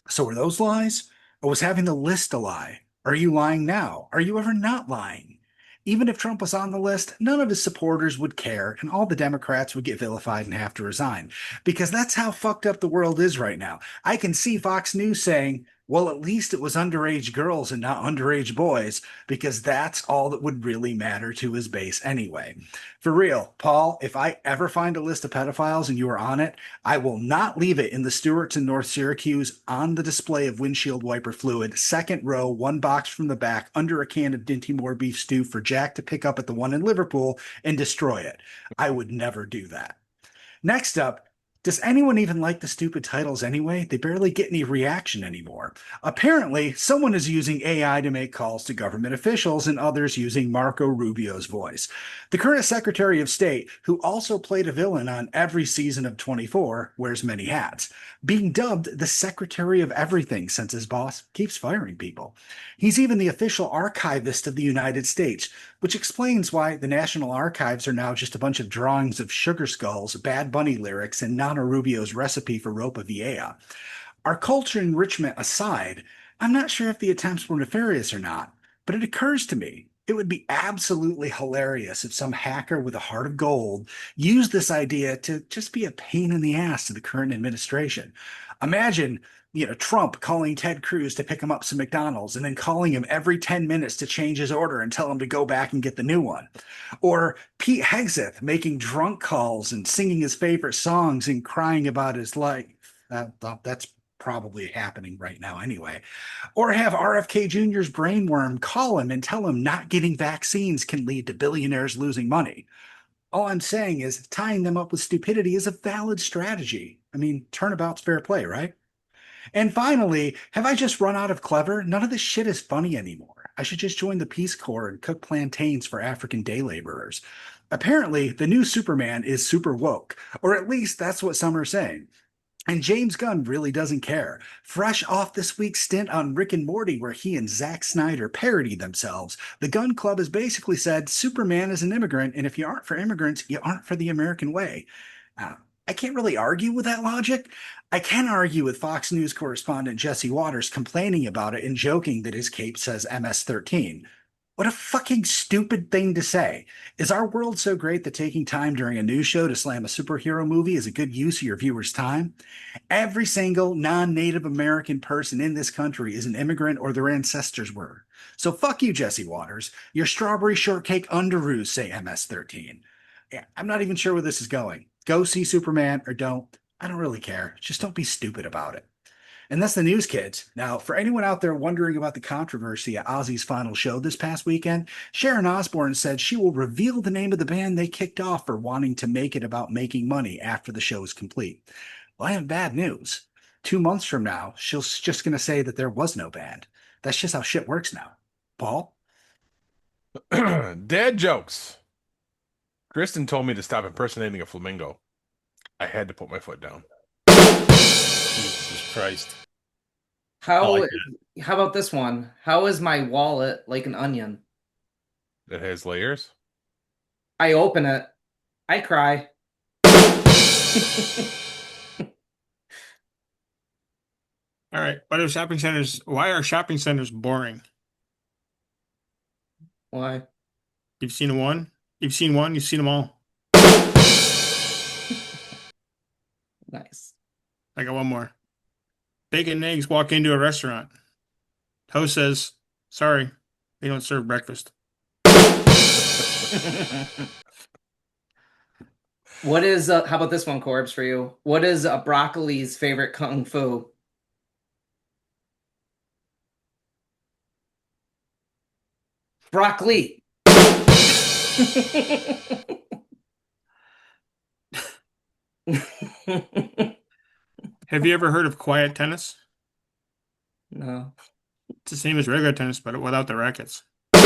So were those lies? Or was having the list a lie? Are you lying now? Are you ever not lying? Even if Trump was on the list, none of his supporters would care, and all the Democrats would get vilified and have to resign. Because that's how fucked up the world is right now. I can see Fox News saying, well, at least it was underage girls and not underage boys, because that's all that would really matter to his base anyway. For real, Paul, if I ever find a list of pedophiles and you are on it, I will not leave it in the Stewart's in North Syracuse on the display of windshield wiper fluid, second row, one box from the back, under a can of Dinty Moore beef stew for Jack to pick up at the one in Liverpool and destroy it. I would never do that. Next up, does anyone even like the stupid titles anyway? They barely get any reaction anymore. Apparently, someone is using AI to make calls to government officials and others using Marco Rubio's voice. The current Secretary of State, who also played a villain on every season of 24, wears many hats, being dubbed the Secretary of Everything since his boss keeps firing people. He's even the official archivist of the United States, which explains why the National Archives are now just a bunch of drawings of Sugar Skulls, Bad Bunny lyrics, and Nana Rubio's recipe for Ropa Vieja. Our culture enrichment aside, I'm not sure if the attempts were nefarious or not, but it occurs to me it would be absolutely hilarious if some hacker with a heart of gold used this idea to just be a pain in the ass to the current administration. Imagine Trump calling Ted Cruz to pick him up some McDonald's and then calling him every 10 minutes to change his order and tell him to go back and get the new one. Or Pete Hegseth making drunk calls and singing his favorite songs and crying about his life. That's probably happening right now anyway. Or have RFK Jr.'s brainworm call him and tell him not getting vaccines can lead to billionaires losing money. All I'm saying is tying them up with stupidity is a valid strategy. I mean, turnabout's fair play, right? And finally, have I just run out of clever? None of this shit is funny anymore. I should just join the Peace Corps and cook plantains for African day laborers. Apparently, the new Superman is super woke, or at least that's what some are saying. And James Gunn really doesn't care. Fresh off this week's stint on Rick and Morty, where he and Zack Snyder parodied themselves, the Gun Club has basically said Superman is an immigrant, and if you aren't for immigrants, you aren't for the American way. I can't really argue with that logic. I can argue with Fox News correspondent Jesse Waters complaining about it and joking that his cape says MS-13. What a fucking stupid thing to say. Is our world so great that taking time during a news show to slam a superhero movie is a good use of your viewers' time? Every single non-Native American person in this country is an immigrant or their ancestors were. So fuck you, Jesse Waters. Your strawberry shortcake underoos say MS-13. Yeah, I'm not even sure where this is going. Go see Superman or don't. I don't really care. Just don't be stupid about it. And that's the news, kids. Now, for anyone out there wondering about the controversy at Ozzy's final show this past weekend, Sharon Osbourne said she will reveal the name of the band they kicked off for wanting to make it about making money after the show is complete. Well, I have bad news. 2 months from now, she's just going to say that there was no band. That's just how shit works now. Paul? Dad jokes. Kristen told me to stop impersonating a flamingo. I had to put my foot down. Jesus Christ. How about this one? How is my wallet like an onion? It has layers. I open it. I cry. All right. Why are shopping centers boring? Why? You've seen one. You've seen one. You've seen them all. Nice. I got one more. Bacon and eggs walk into a restaurant. Host says, "Sorry, they don't serve breakfast." What is how about this one, Corbs, for you? What is broccoli's favorite kung fu? Broccoli. Have you ever heard of quiet tennis? No. It's the same as regular tennis, but without the rackets. All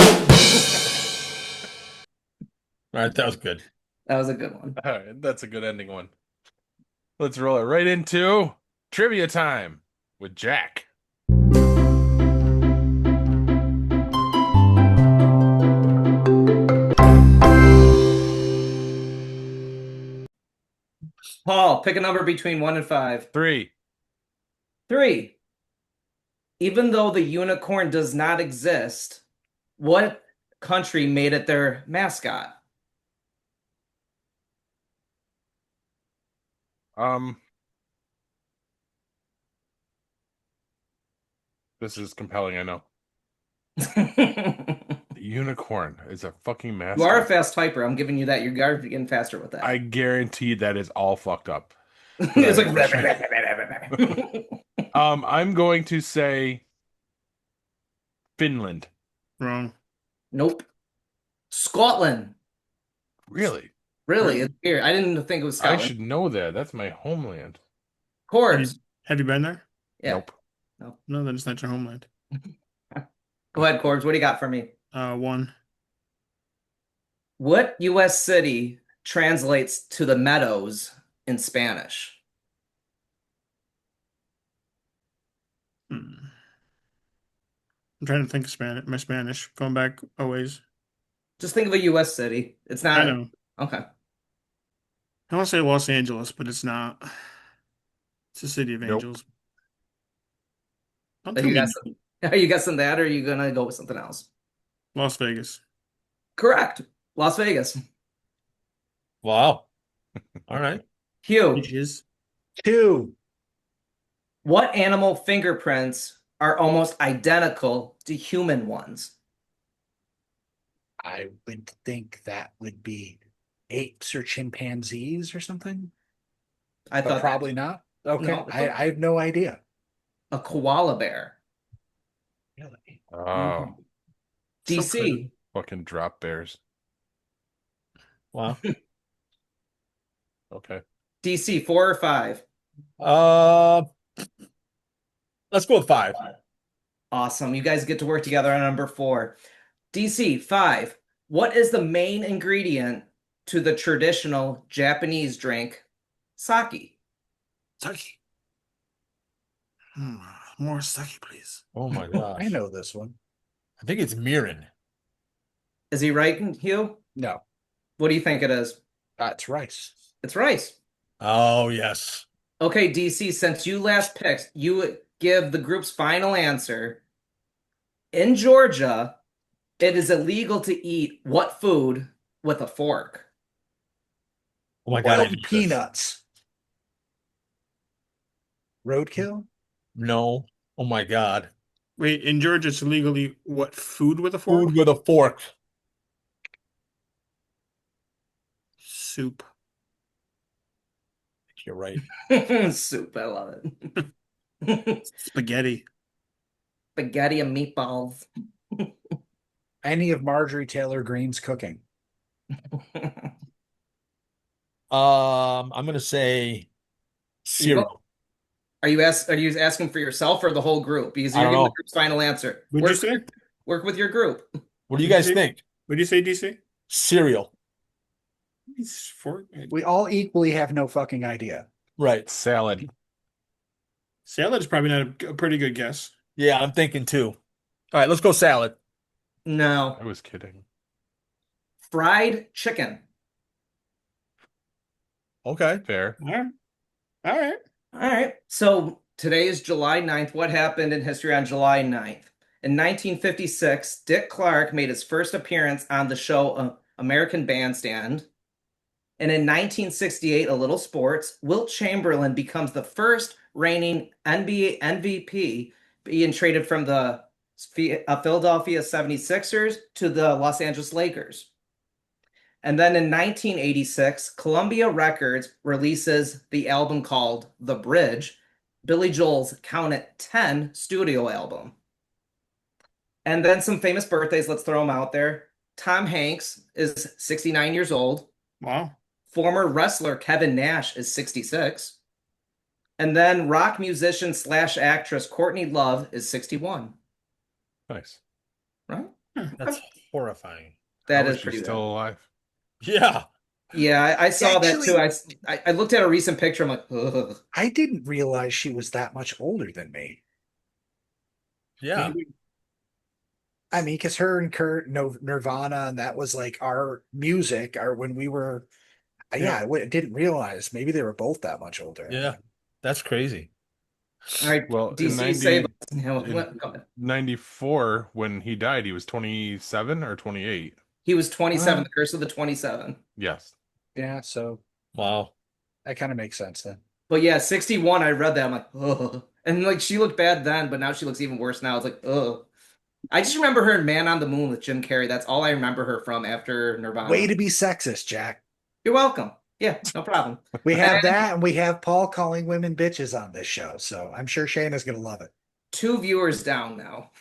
right, that was good. That was a good one. All right, that's a good ending one. Let's roll it right into trivia time with Jack. Paul, pick a number between 1 and 5. 3. 3. Even though the unicorn does not exist, what country made it their mascot? This is compelling, I know. You The unicorn is a fucking are a mascot. fast typer. I'm giving you that. You're getting faster with that. I guarantee that is all fucked up. It's like I'm going to say Finland. Wrong. nope. Scotland. Really? Really? It's weird. I didn't think it was I Scotland. should know that. That's my homeland. Corbs. Have you been there? Yeah. Nope. No, then it's not your homeland. Go ahead, Corbs. What do you got for me? 1. What U.S. city translates to the Meadows in Spanish? I'm trying to think of Spanish. My Spanish going back a ways. Just think of a U.S. city. It's not. I know. Okay. I want to say Los Angeles, but it's not. It's the city of Nope. angels. Don't Are tell you me guessing, are you guessing that, or are you gonna go with something else? Las Vegas. Correct. Las Vegas. Wow. All right. Hugh, Which is 2. what animal fingerprints are almost identical to human ones? I would think that would be apes or chimpanzees or something, I but thought probably not. Okay, No. I have no idea. a koala bear. Really? Oh, DC. fucking drop bears. Wow. Okay. DC 4 or 5. Uh, let's go with 5. Awesome. You guys get to work together on number 4. DC 5. What is the main ingredient to the traditional Japanese drink, Saki? Saki. More Saki, please. Oh my gosh. I know this one. I think it's Mirren. Is he right, Hugh? No, What do you think it is? it's rice. It's rice. Oh, yes. Okay, DC, since you last picked, you give the group's final answer. In Georgia, it is illegal to eat what food with a fork? Oh my God. I Boiled knew this. peanuts. Roadkill? No. Oh my God. Wait, in Georgia, it's illegally what food with a fork? Food with a fork. Soup. You're right. Soup, I love it. Spaghetti. Spaghetti and meatballs. Any of Marjorie Taylor Greene's cooking. I'm gonna say cereal. Are you asking for yourself or the whole group? Because I you're don't giving the know. group's final answer. What'd you say? Work with your group. What do you guys Did you- think? What do you say, DC? Cereal. It's fork. We all equally have no fucking idea. Right. Salad. Salad is probably not a pretty good guess. Yeah, I'm thinking too. All right, let's go salad. No. I was kidding. Fried chicken. Okay. Fair. All right. All right. All right. So today is July 9th. What happened in history on July 9th? In 1956, Dick Clark made his first appearance on the show American Bandstand. And in 1968, a little sports, Wilt Chamberlain becomes the first reigning NBA MVP, being traded from the Philadelphia 76ers to the Los Angeles Lakers. And then in 1986, Columbia Records releases the album called The Bridge, Billy Joel's Count It 10 studio album. And then some famous birthdays, let's throw them out there. Tom Hanks is 69 years old. Wow. Former wrestler Kevin Nash is 66. And then rock musician / actress Courtney Love is 61. Nice. Right? That's horrifying. That How is is she pretty still bad. alive? Yeah. Yeah, I saw that Actually- too. I looked at a recent picture. I'm like, ugh. I didn't realize she was that much older than me. Yeah. I mean, because her and Kurt, Nirvana, and that was like our music, or when we were, Yeah. I didn't realize maybe they were both that much older. Yeah. That's crazy. All right, Well, in DC 90 save us. in- Go ahead. 94, when he died, he was 27 or 28. He was 27, the curse of the 27. Yes. Yeah, so Wow. that kind of makes sense then. But yeah, 61, I read that. I'm like, ugh. And like she looked bad then, but now she looks even worse now. It's like, ugh. I just remember her in Man on the Moon with Jim Carrey. That's all I remember her from after Nirvana. Way to be sexist, Jack. You're welcome. Yeah, no problem. We have And that, and we have Paul calling women bitches on this show, so I'm sure Shayna's gonna love it. 2 viewers down now.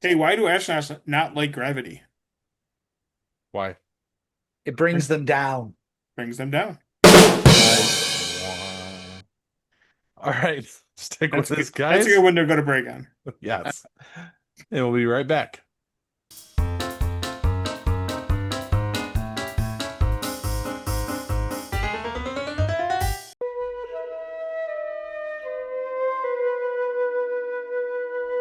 Hey, why do astronauts not like gravity? Why? It brings them down. Brings them down. All right. Stick with That's this, good. guys. That's a good one to go to break on. Yes. And we'll be right back.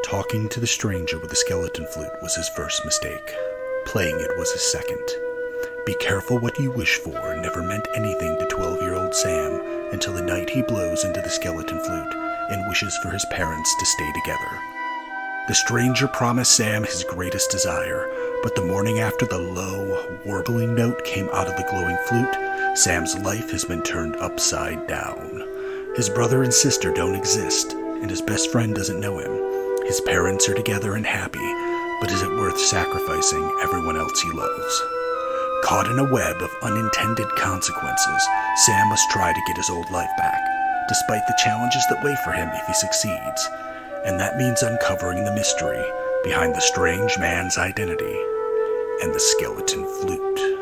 Talking to the stranger with the skeleton flute was his first mistake. Playing it was his second. Be careful what you wish for never meant anything to 12-year-old Sam until the night he blows into the skeleton flute and wishes for his parents to stay together. The stranger promised Sam his greatest desire, but the morning after the low, warbling note came out of the glowing flute, Sam's life has been turned upside down. His brother and sister don't exist, and his best friend doesn't know him. His parents are together and happy, but is it worth sacrificing everyone else he loves? Caught in a web of unintended consequences, Sam must try to get his old life back, despite the challenges that wait for him if he succeeds. And that means uncovering the mystery behind the strange man's identity and the skeleton flute.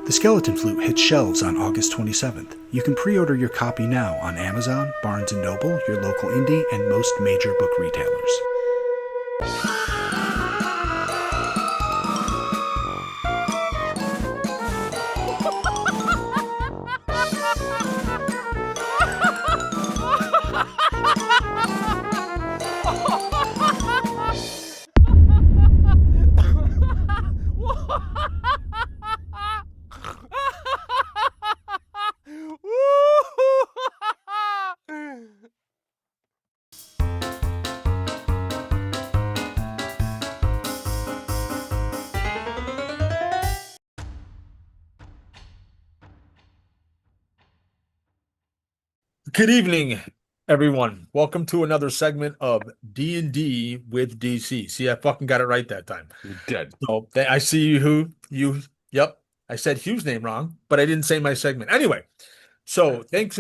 The Skeleton Flute hits shelves on August 27th. You can pre-order your copy now on Amazon, Barnes & Noble, your local indie, and most major book retailers. Good evening, everyone. Welcome to another segment of D&D with DC. See, I fucking got it right that time. You're dead. So I see you. Yep, I said Hugh's name wrong, but I didn't say my segment. Anyway, so thank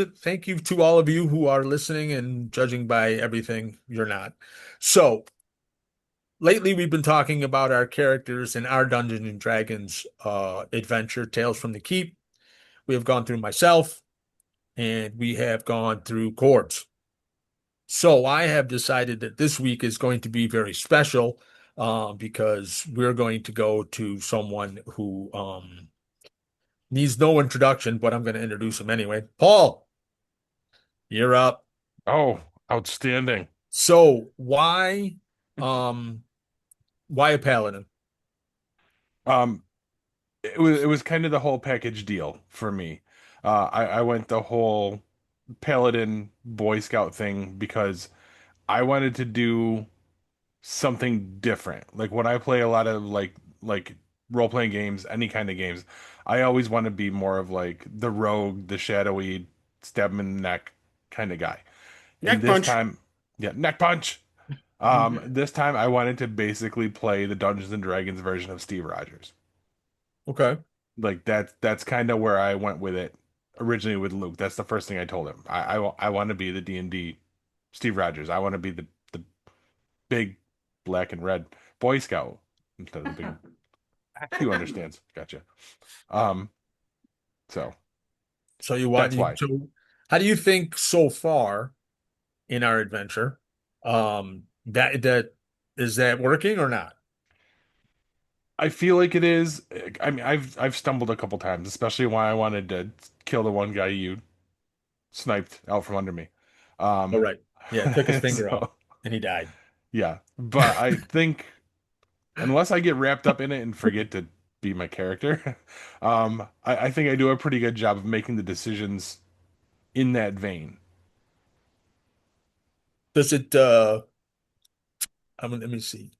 you to all of you who are listening and judging by everything you're not. So lately we've been talking about our characters in our Dungeons and Dragons adventure, Tales from the Keep. We have gone through myself, and we have gone through Corbs. So I have decided that this week is going to be very special because we're going to go to someone who needs no introduction, but I'm going to introduce him anyway. Paul, you're up. Oh, outstanding. So why a Paladin? It was kind of the whole package deal for me. I went the whole Paladin Boy Scout thing because I wanted to do something different. Like when I play a lot of like role playing games, any kind of games, I always want to be more of like the rogue, the shadowy, stab him in the neck kind of guy. And Neck this punch. time, yeah, neck punch. This time I wanted to basically play the Dungeons and Dragons version of Steve Rogers. Okay. Like that's kind of where I went with it originally with Luke. That's the first thing I told him. I want to be the D&D Steve Rogers. I want to be the big black and red Boy Scout instead of the big. Hugh understands. Gotcha. Um, so So you want that's you why. so how do you think so far in our adventure? That is that working or not? I feel like it is. I mean, I've stumbled a couple times, especially when I wanted to kill the one guy you sniped out from under me. All Um, right. Yeah, took his finger off so and he died. yeah, but I think unless I get wrapped up in it and forget to be my character, I think I do a pretty good job of making the decisions in that vein. Does it let me see.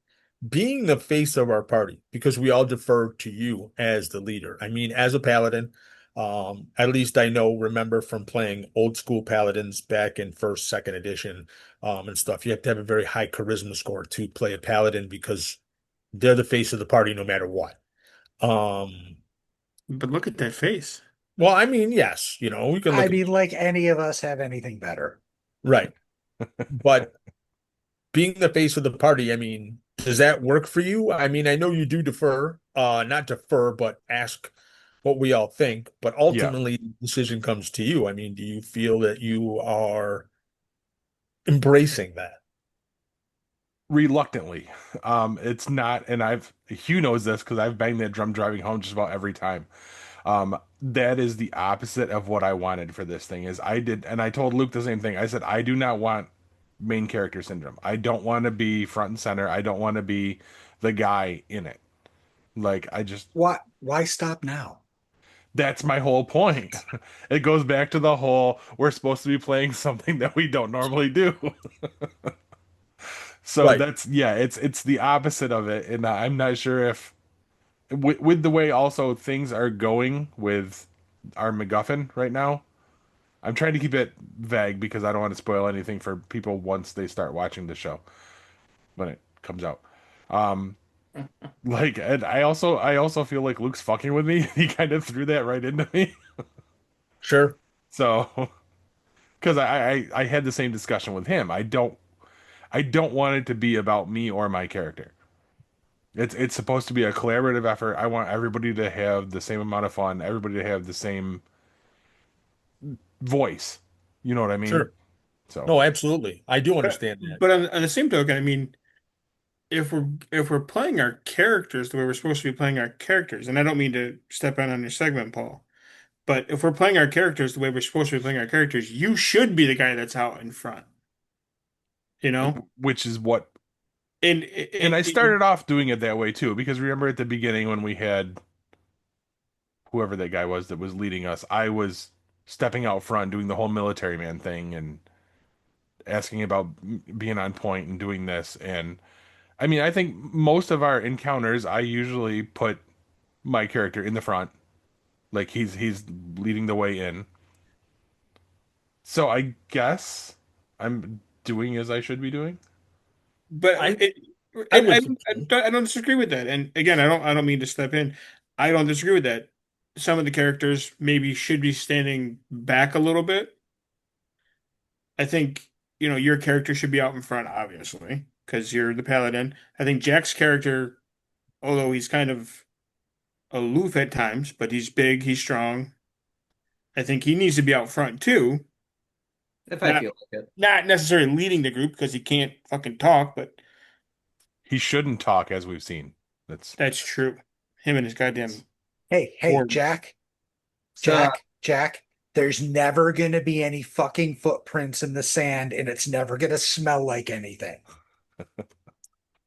Being the face of our party, because we all defer to you as the leader. I mean, as a paladin, at least I know, remember from playing old school paladins back in first, second edition, and stuff. You have to have a very high charisma score to play a paladin because they're the face of the party no matter what. Um, But look at that face. well, I mean, yes, we can I look at mean, like any of us have anything better. right, but being the face of the party, I mean, does that work for you? I mean, I know you do defer, not defer, but ask what we all think, but Yeah, ultimately the decision comes to you. I mean, do you feel that you are embracing that? reluctantly. It's not, and Hugh knows this because I've banged that drum driving home just about every time. That is the opposite of what I wanted for this thing. Is I did, and I told Luke the same thing. I said I do not want main character syndrome. I don't want to be front and center. I don't want to be the guy in it. Like I just Why stop now? that's my whole point. It goes back to the whole we're supposed to be playing something that we don't normally do. So Right. that's yeah, it's the opposite of it, and I'm not sure if with the way also things are going with our MacGuffin right now. I'm trying to keep it vague because I don't want to spoil anything for people once they start watching the show when it comes out. Um, like, and I also feel like Luke's fucking with me. He kind of threw that right into me. Sure. So, because I had the same discussion with him. I don't want it to be about me or my character. It's supposed to be a collaborative effort. I want everybody to have the same amount of fun, everybody to have the same voice. You know what I mean? Sure. So, No, absolutely. I do But understand that. but on the same token, I mean, if we're playing our characters the way we're supposed to be playing our characters, and I don't mean to step on your segment, Paul, but if we're playing our characters the way we're supposed to be playing our characters, you should be the guy that's out in front, you know? which is what, And and I started off doing it that way too, because remember at the beginning when we had whoever that guy was that was leading us, I was stepping out front doing the whole military man thing and asking about being on point and doing this. And I mean, I think most of our encounters, I usually put my character in the front, like he's leading the way in. So I guess I'm doing as I should be doing. but I it, I would think so. I don't disagree with that. And again, I don't mean to step in. I don't disagree with that. Some of the characters maybe should be standing back a little bit. I think, your character should be out in front, obviously, because you're the paladin. I think Jack's character, although he's kind of aloof at times, but he's big, he's strong. I think he needs to be out front too. If I Not feel like it. not necessarily leading the group because he can't fucking talk, but He shouldn't talk, as we've seen. That's that's true. Him and his goddamn Hey, board. So, Jack, there's never gonna be any fucking footprints in the sand, and it's never gonna smell like anything.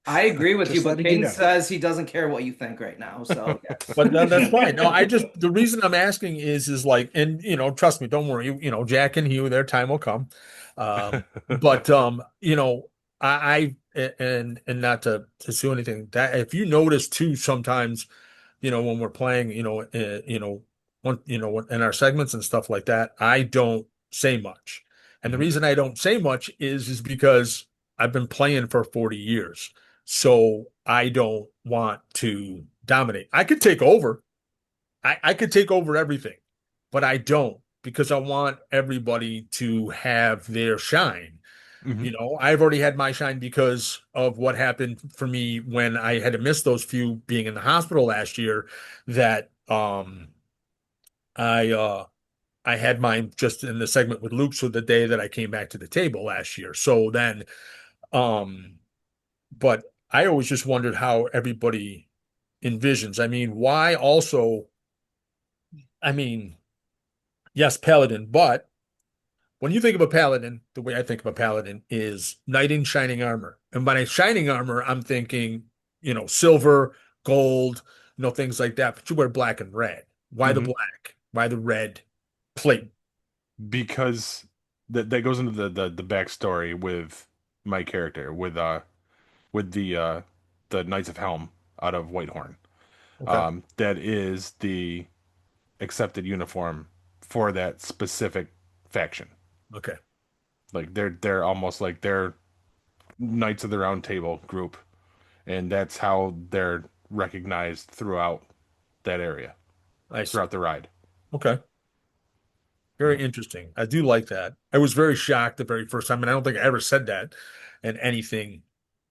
I agree with you, Just but letting you Caden know. says he doesn't care what you think right now. So yes. But that's fine. No, the reason I'm asking is like, and trust me, don't worry. Jack and Hugh, their time will come. But and not to sue anything. That if you notice too, sometimes, when we're playing, in our segments and stuff like that, I don't say much. And the Mhm. reason I don't say much is because I've been playing for 40 years. So I don't want to dominate. I could take over. I could take over everything, but I don't because I want everybody to have their shine. Mhm. I've already had my shine because of what happened for me when I had to miss those few being in the hospital last year that I I had mine just in the segment with Luke, so the day that I came back to the table last year. So then um but I always just wondered how everybody envisions. I mean, why also, I mean, yes, Paladin, but when you think of a Paladin, the way I think of a Paladin is knight in shining armor. And by shining armor, I'm thinking, silver, gold, things like that. But you wear black and red. Why the Mhm. black? Why the red plate? Because that goes into the backstory with my character with the Knights of Helm out of Whitehorn. Okay. That is the accepted uniform for that specific faction. Okay. Like they're almost like they're Knights of the Round Table group, and that's how they're recognized throughout that area, I see. throughout the ride. Okay. Very interesting. I do like that. I was very shocked the very first time, and I don't think I ever said that in anything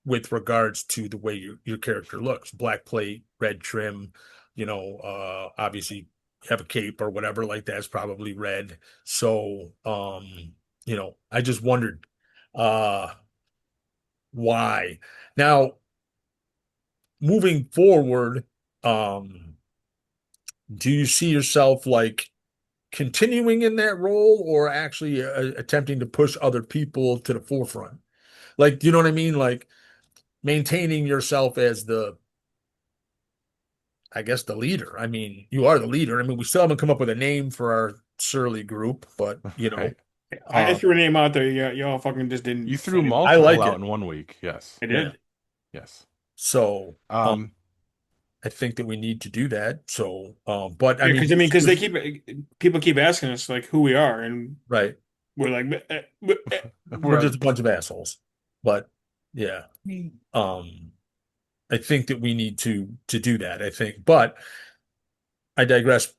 with regards to the way your character looks. Black plate, red trim, obviously you have a cape or whatever like that's probably red. So I just wondered uh why. Now, moving forward, um, do you see yourself like continuing in that role or actually attempting to push other people to the forefront? Like, you know what I mean? Like maintaining yourself as I guess, the leader. I mean, you are the leader. I mean, we still haven't come up with a name for our surly group, but Right. I um, threw a name out there. Yeah, y'all fucking just You didn't say threw it. I multiple like out it. in one week. Yes. I Yeah. did. Yes. So, Um, I think that we need to do that. So, but I Yeah, mean, because they keep people keep asking us like who we are, and right. we're like, We're we're just a bunch of assholes. But yeah. Um, I think that we need to do that, I think. But I digress.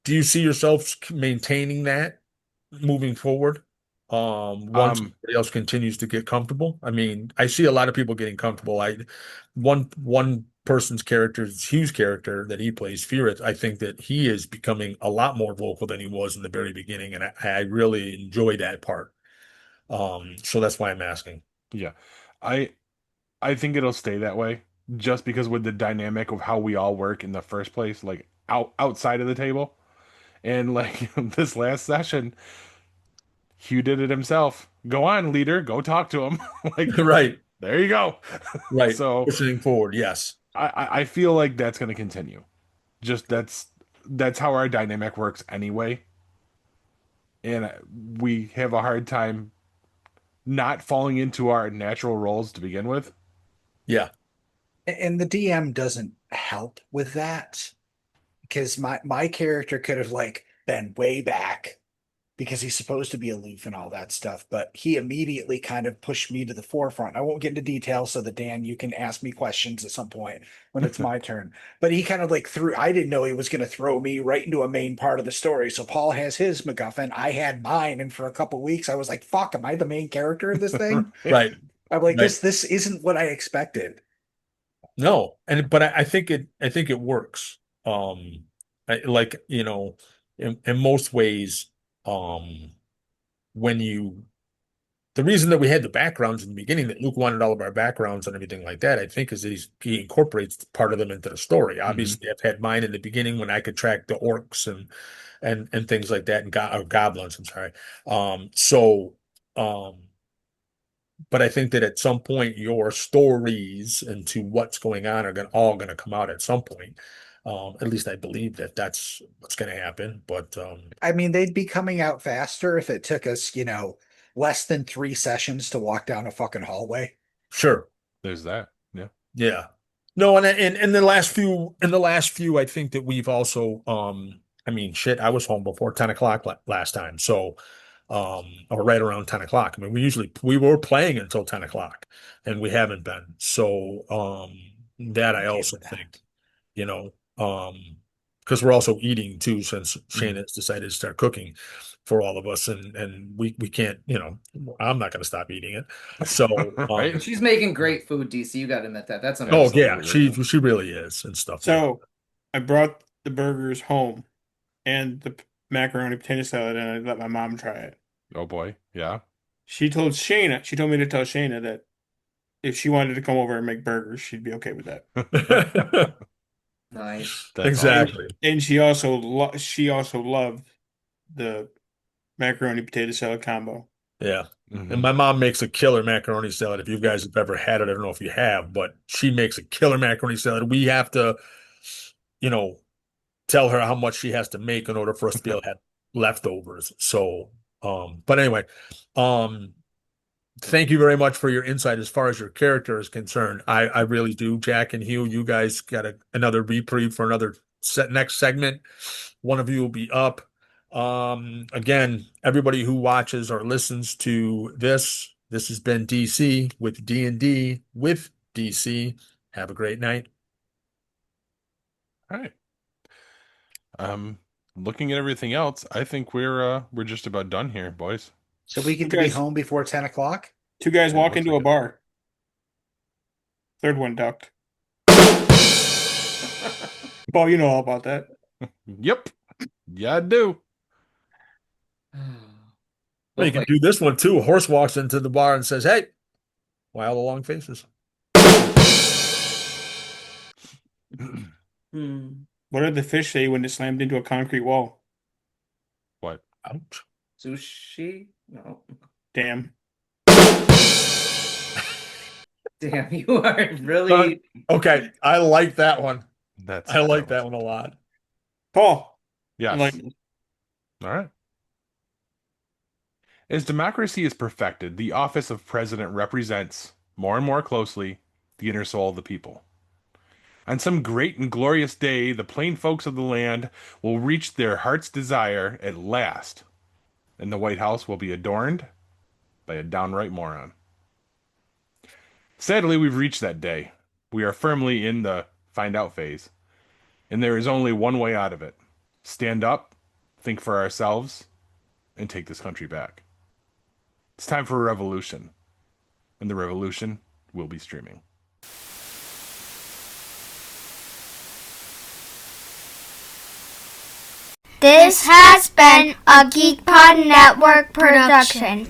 Do you see yourself maintaining that moving forward? Once um everybody else continues to get comfortable. I mean, I see a lot of people getting comfortable. One person's character is Hugh's character that he plays, Fear. I think that he is becoming a lot more vocal than he was in the very beginning, and I really enjoy that part. So that's why I'm asking. yeah. I I think it'll stay that way just because with the dynamic of how we all work in the first place, like outside of the table. And like this last session, Hugh did it himself. Go on, leader, go talk to him. Like Right, there you go. right. So Pushing forward, yes. I feel like that's gonna continue. Just that's how our dynamic works anyway. And we have a hard time not falling into our natural roles to begin with. Yeah, And the DM doesn't help with that because my character could have like been way back because he's supposed to be aloof and all that stuff, but he immediately kind of pushed me to the forefront. I won't get into details so that Dan, you can ask me questions at some point when it's my turn. But he kind of like I didn't know he was going to throw me right into a main part of the story. So Paul has his MacGuffin, I had mine, and for a couple weeks I was like, "Fuck, am I the main character of this thing?" right, I'm like, right. this isn't what I expected. No, but I think it works. Like in most ways, um, when you the reason that we had the backgrounds in the beginning that Luke wanted all of our backgrounds and everything like that, I think, is that he incorporates part of them into the story. Hmm. Obviously, I've had mine in the beginning when I could track the orcs and things like that and or goblins. I'm sorry. So um, But I think that at some point your stories into what's going on are all going to come out at some point. At least I believe that that's what's going to happen. But I mean, they'd be coming out faster if it took us, less than 3 sessions to walk down a fucking hallway. sure, There's that. Yeah. yeah, no, and in the last few, I think that we've also, I mean, shit, I was home before 10 o'clock last time, so or right around 10 o'clock. I mean, we were playing until 10 o'clock, and we haven't been. So that I Okay also with that. think, you know, because we're also eating too, since Shane has decided to start cooking for all of us, and we can't, I'm not going to stop eating it. So, Right? And she's making great food, DC. You got to admit that. That's oh amazing. yeah, Absolutely. she really is and stuff. So I brought the burgers home and the macaroni potato salad, and I let my mom try it. Oh boy. Yeah. She told me to tell Shayna that if she wanted to come over and make burgers, she'd be okay with that. Like Nice. That's exactly. And she also loved the macaroni potato salad combo. Yeah. awesome. And my mom makes a killer macaroni salad. If you guys have ever had it, I don't know if you have, but she makes a killer macaroni salad. We have to, you know, tell her how much she has to make in order for us to be able to have leftovers. So, but anyway, um, thank you very much for your insight as far as your character is concerned. I really do. Jack and Hugh, you guys got another reprieve for another next segment. One of you will be up. Again, everybody who watches or listens to this has been DC with D&D with DC. Have a great night. All right. Looking at everything else, I think we're just about done here, boys. So we get You to be guys- home before 10 o'clock? Two guys Yeah, walk looks into like a it. bar. Third one ducked. Paul, you know all about that. Yep. Yeah, I do. Well, you can do this one too. A horse walks into the bar and says, "Hey, why all the long faces?" What did the fish say when it slammed into a concrete wall? What? Ouch. Sushi? No. Damn. Damn, you are really. Okay, I like that one. That's I like that one a lot. Paul. Yes. Like, All right. As democracy is perfected, the office of president represents, more and more closely, the inner soul of the people. On some great and glorious day, the plain folks of the land will reach their heart's desire at last, and the White House will be adorned by a downright moron. Sadly, we've reached that day. We are firmly in the find out phase, and there is only one way out of it. Stand up, think for ourselves, and take this country back. It's time for a revolution, and the revolution will be streaming. This has been a GeekPod Network production.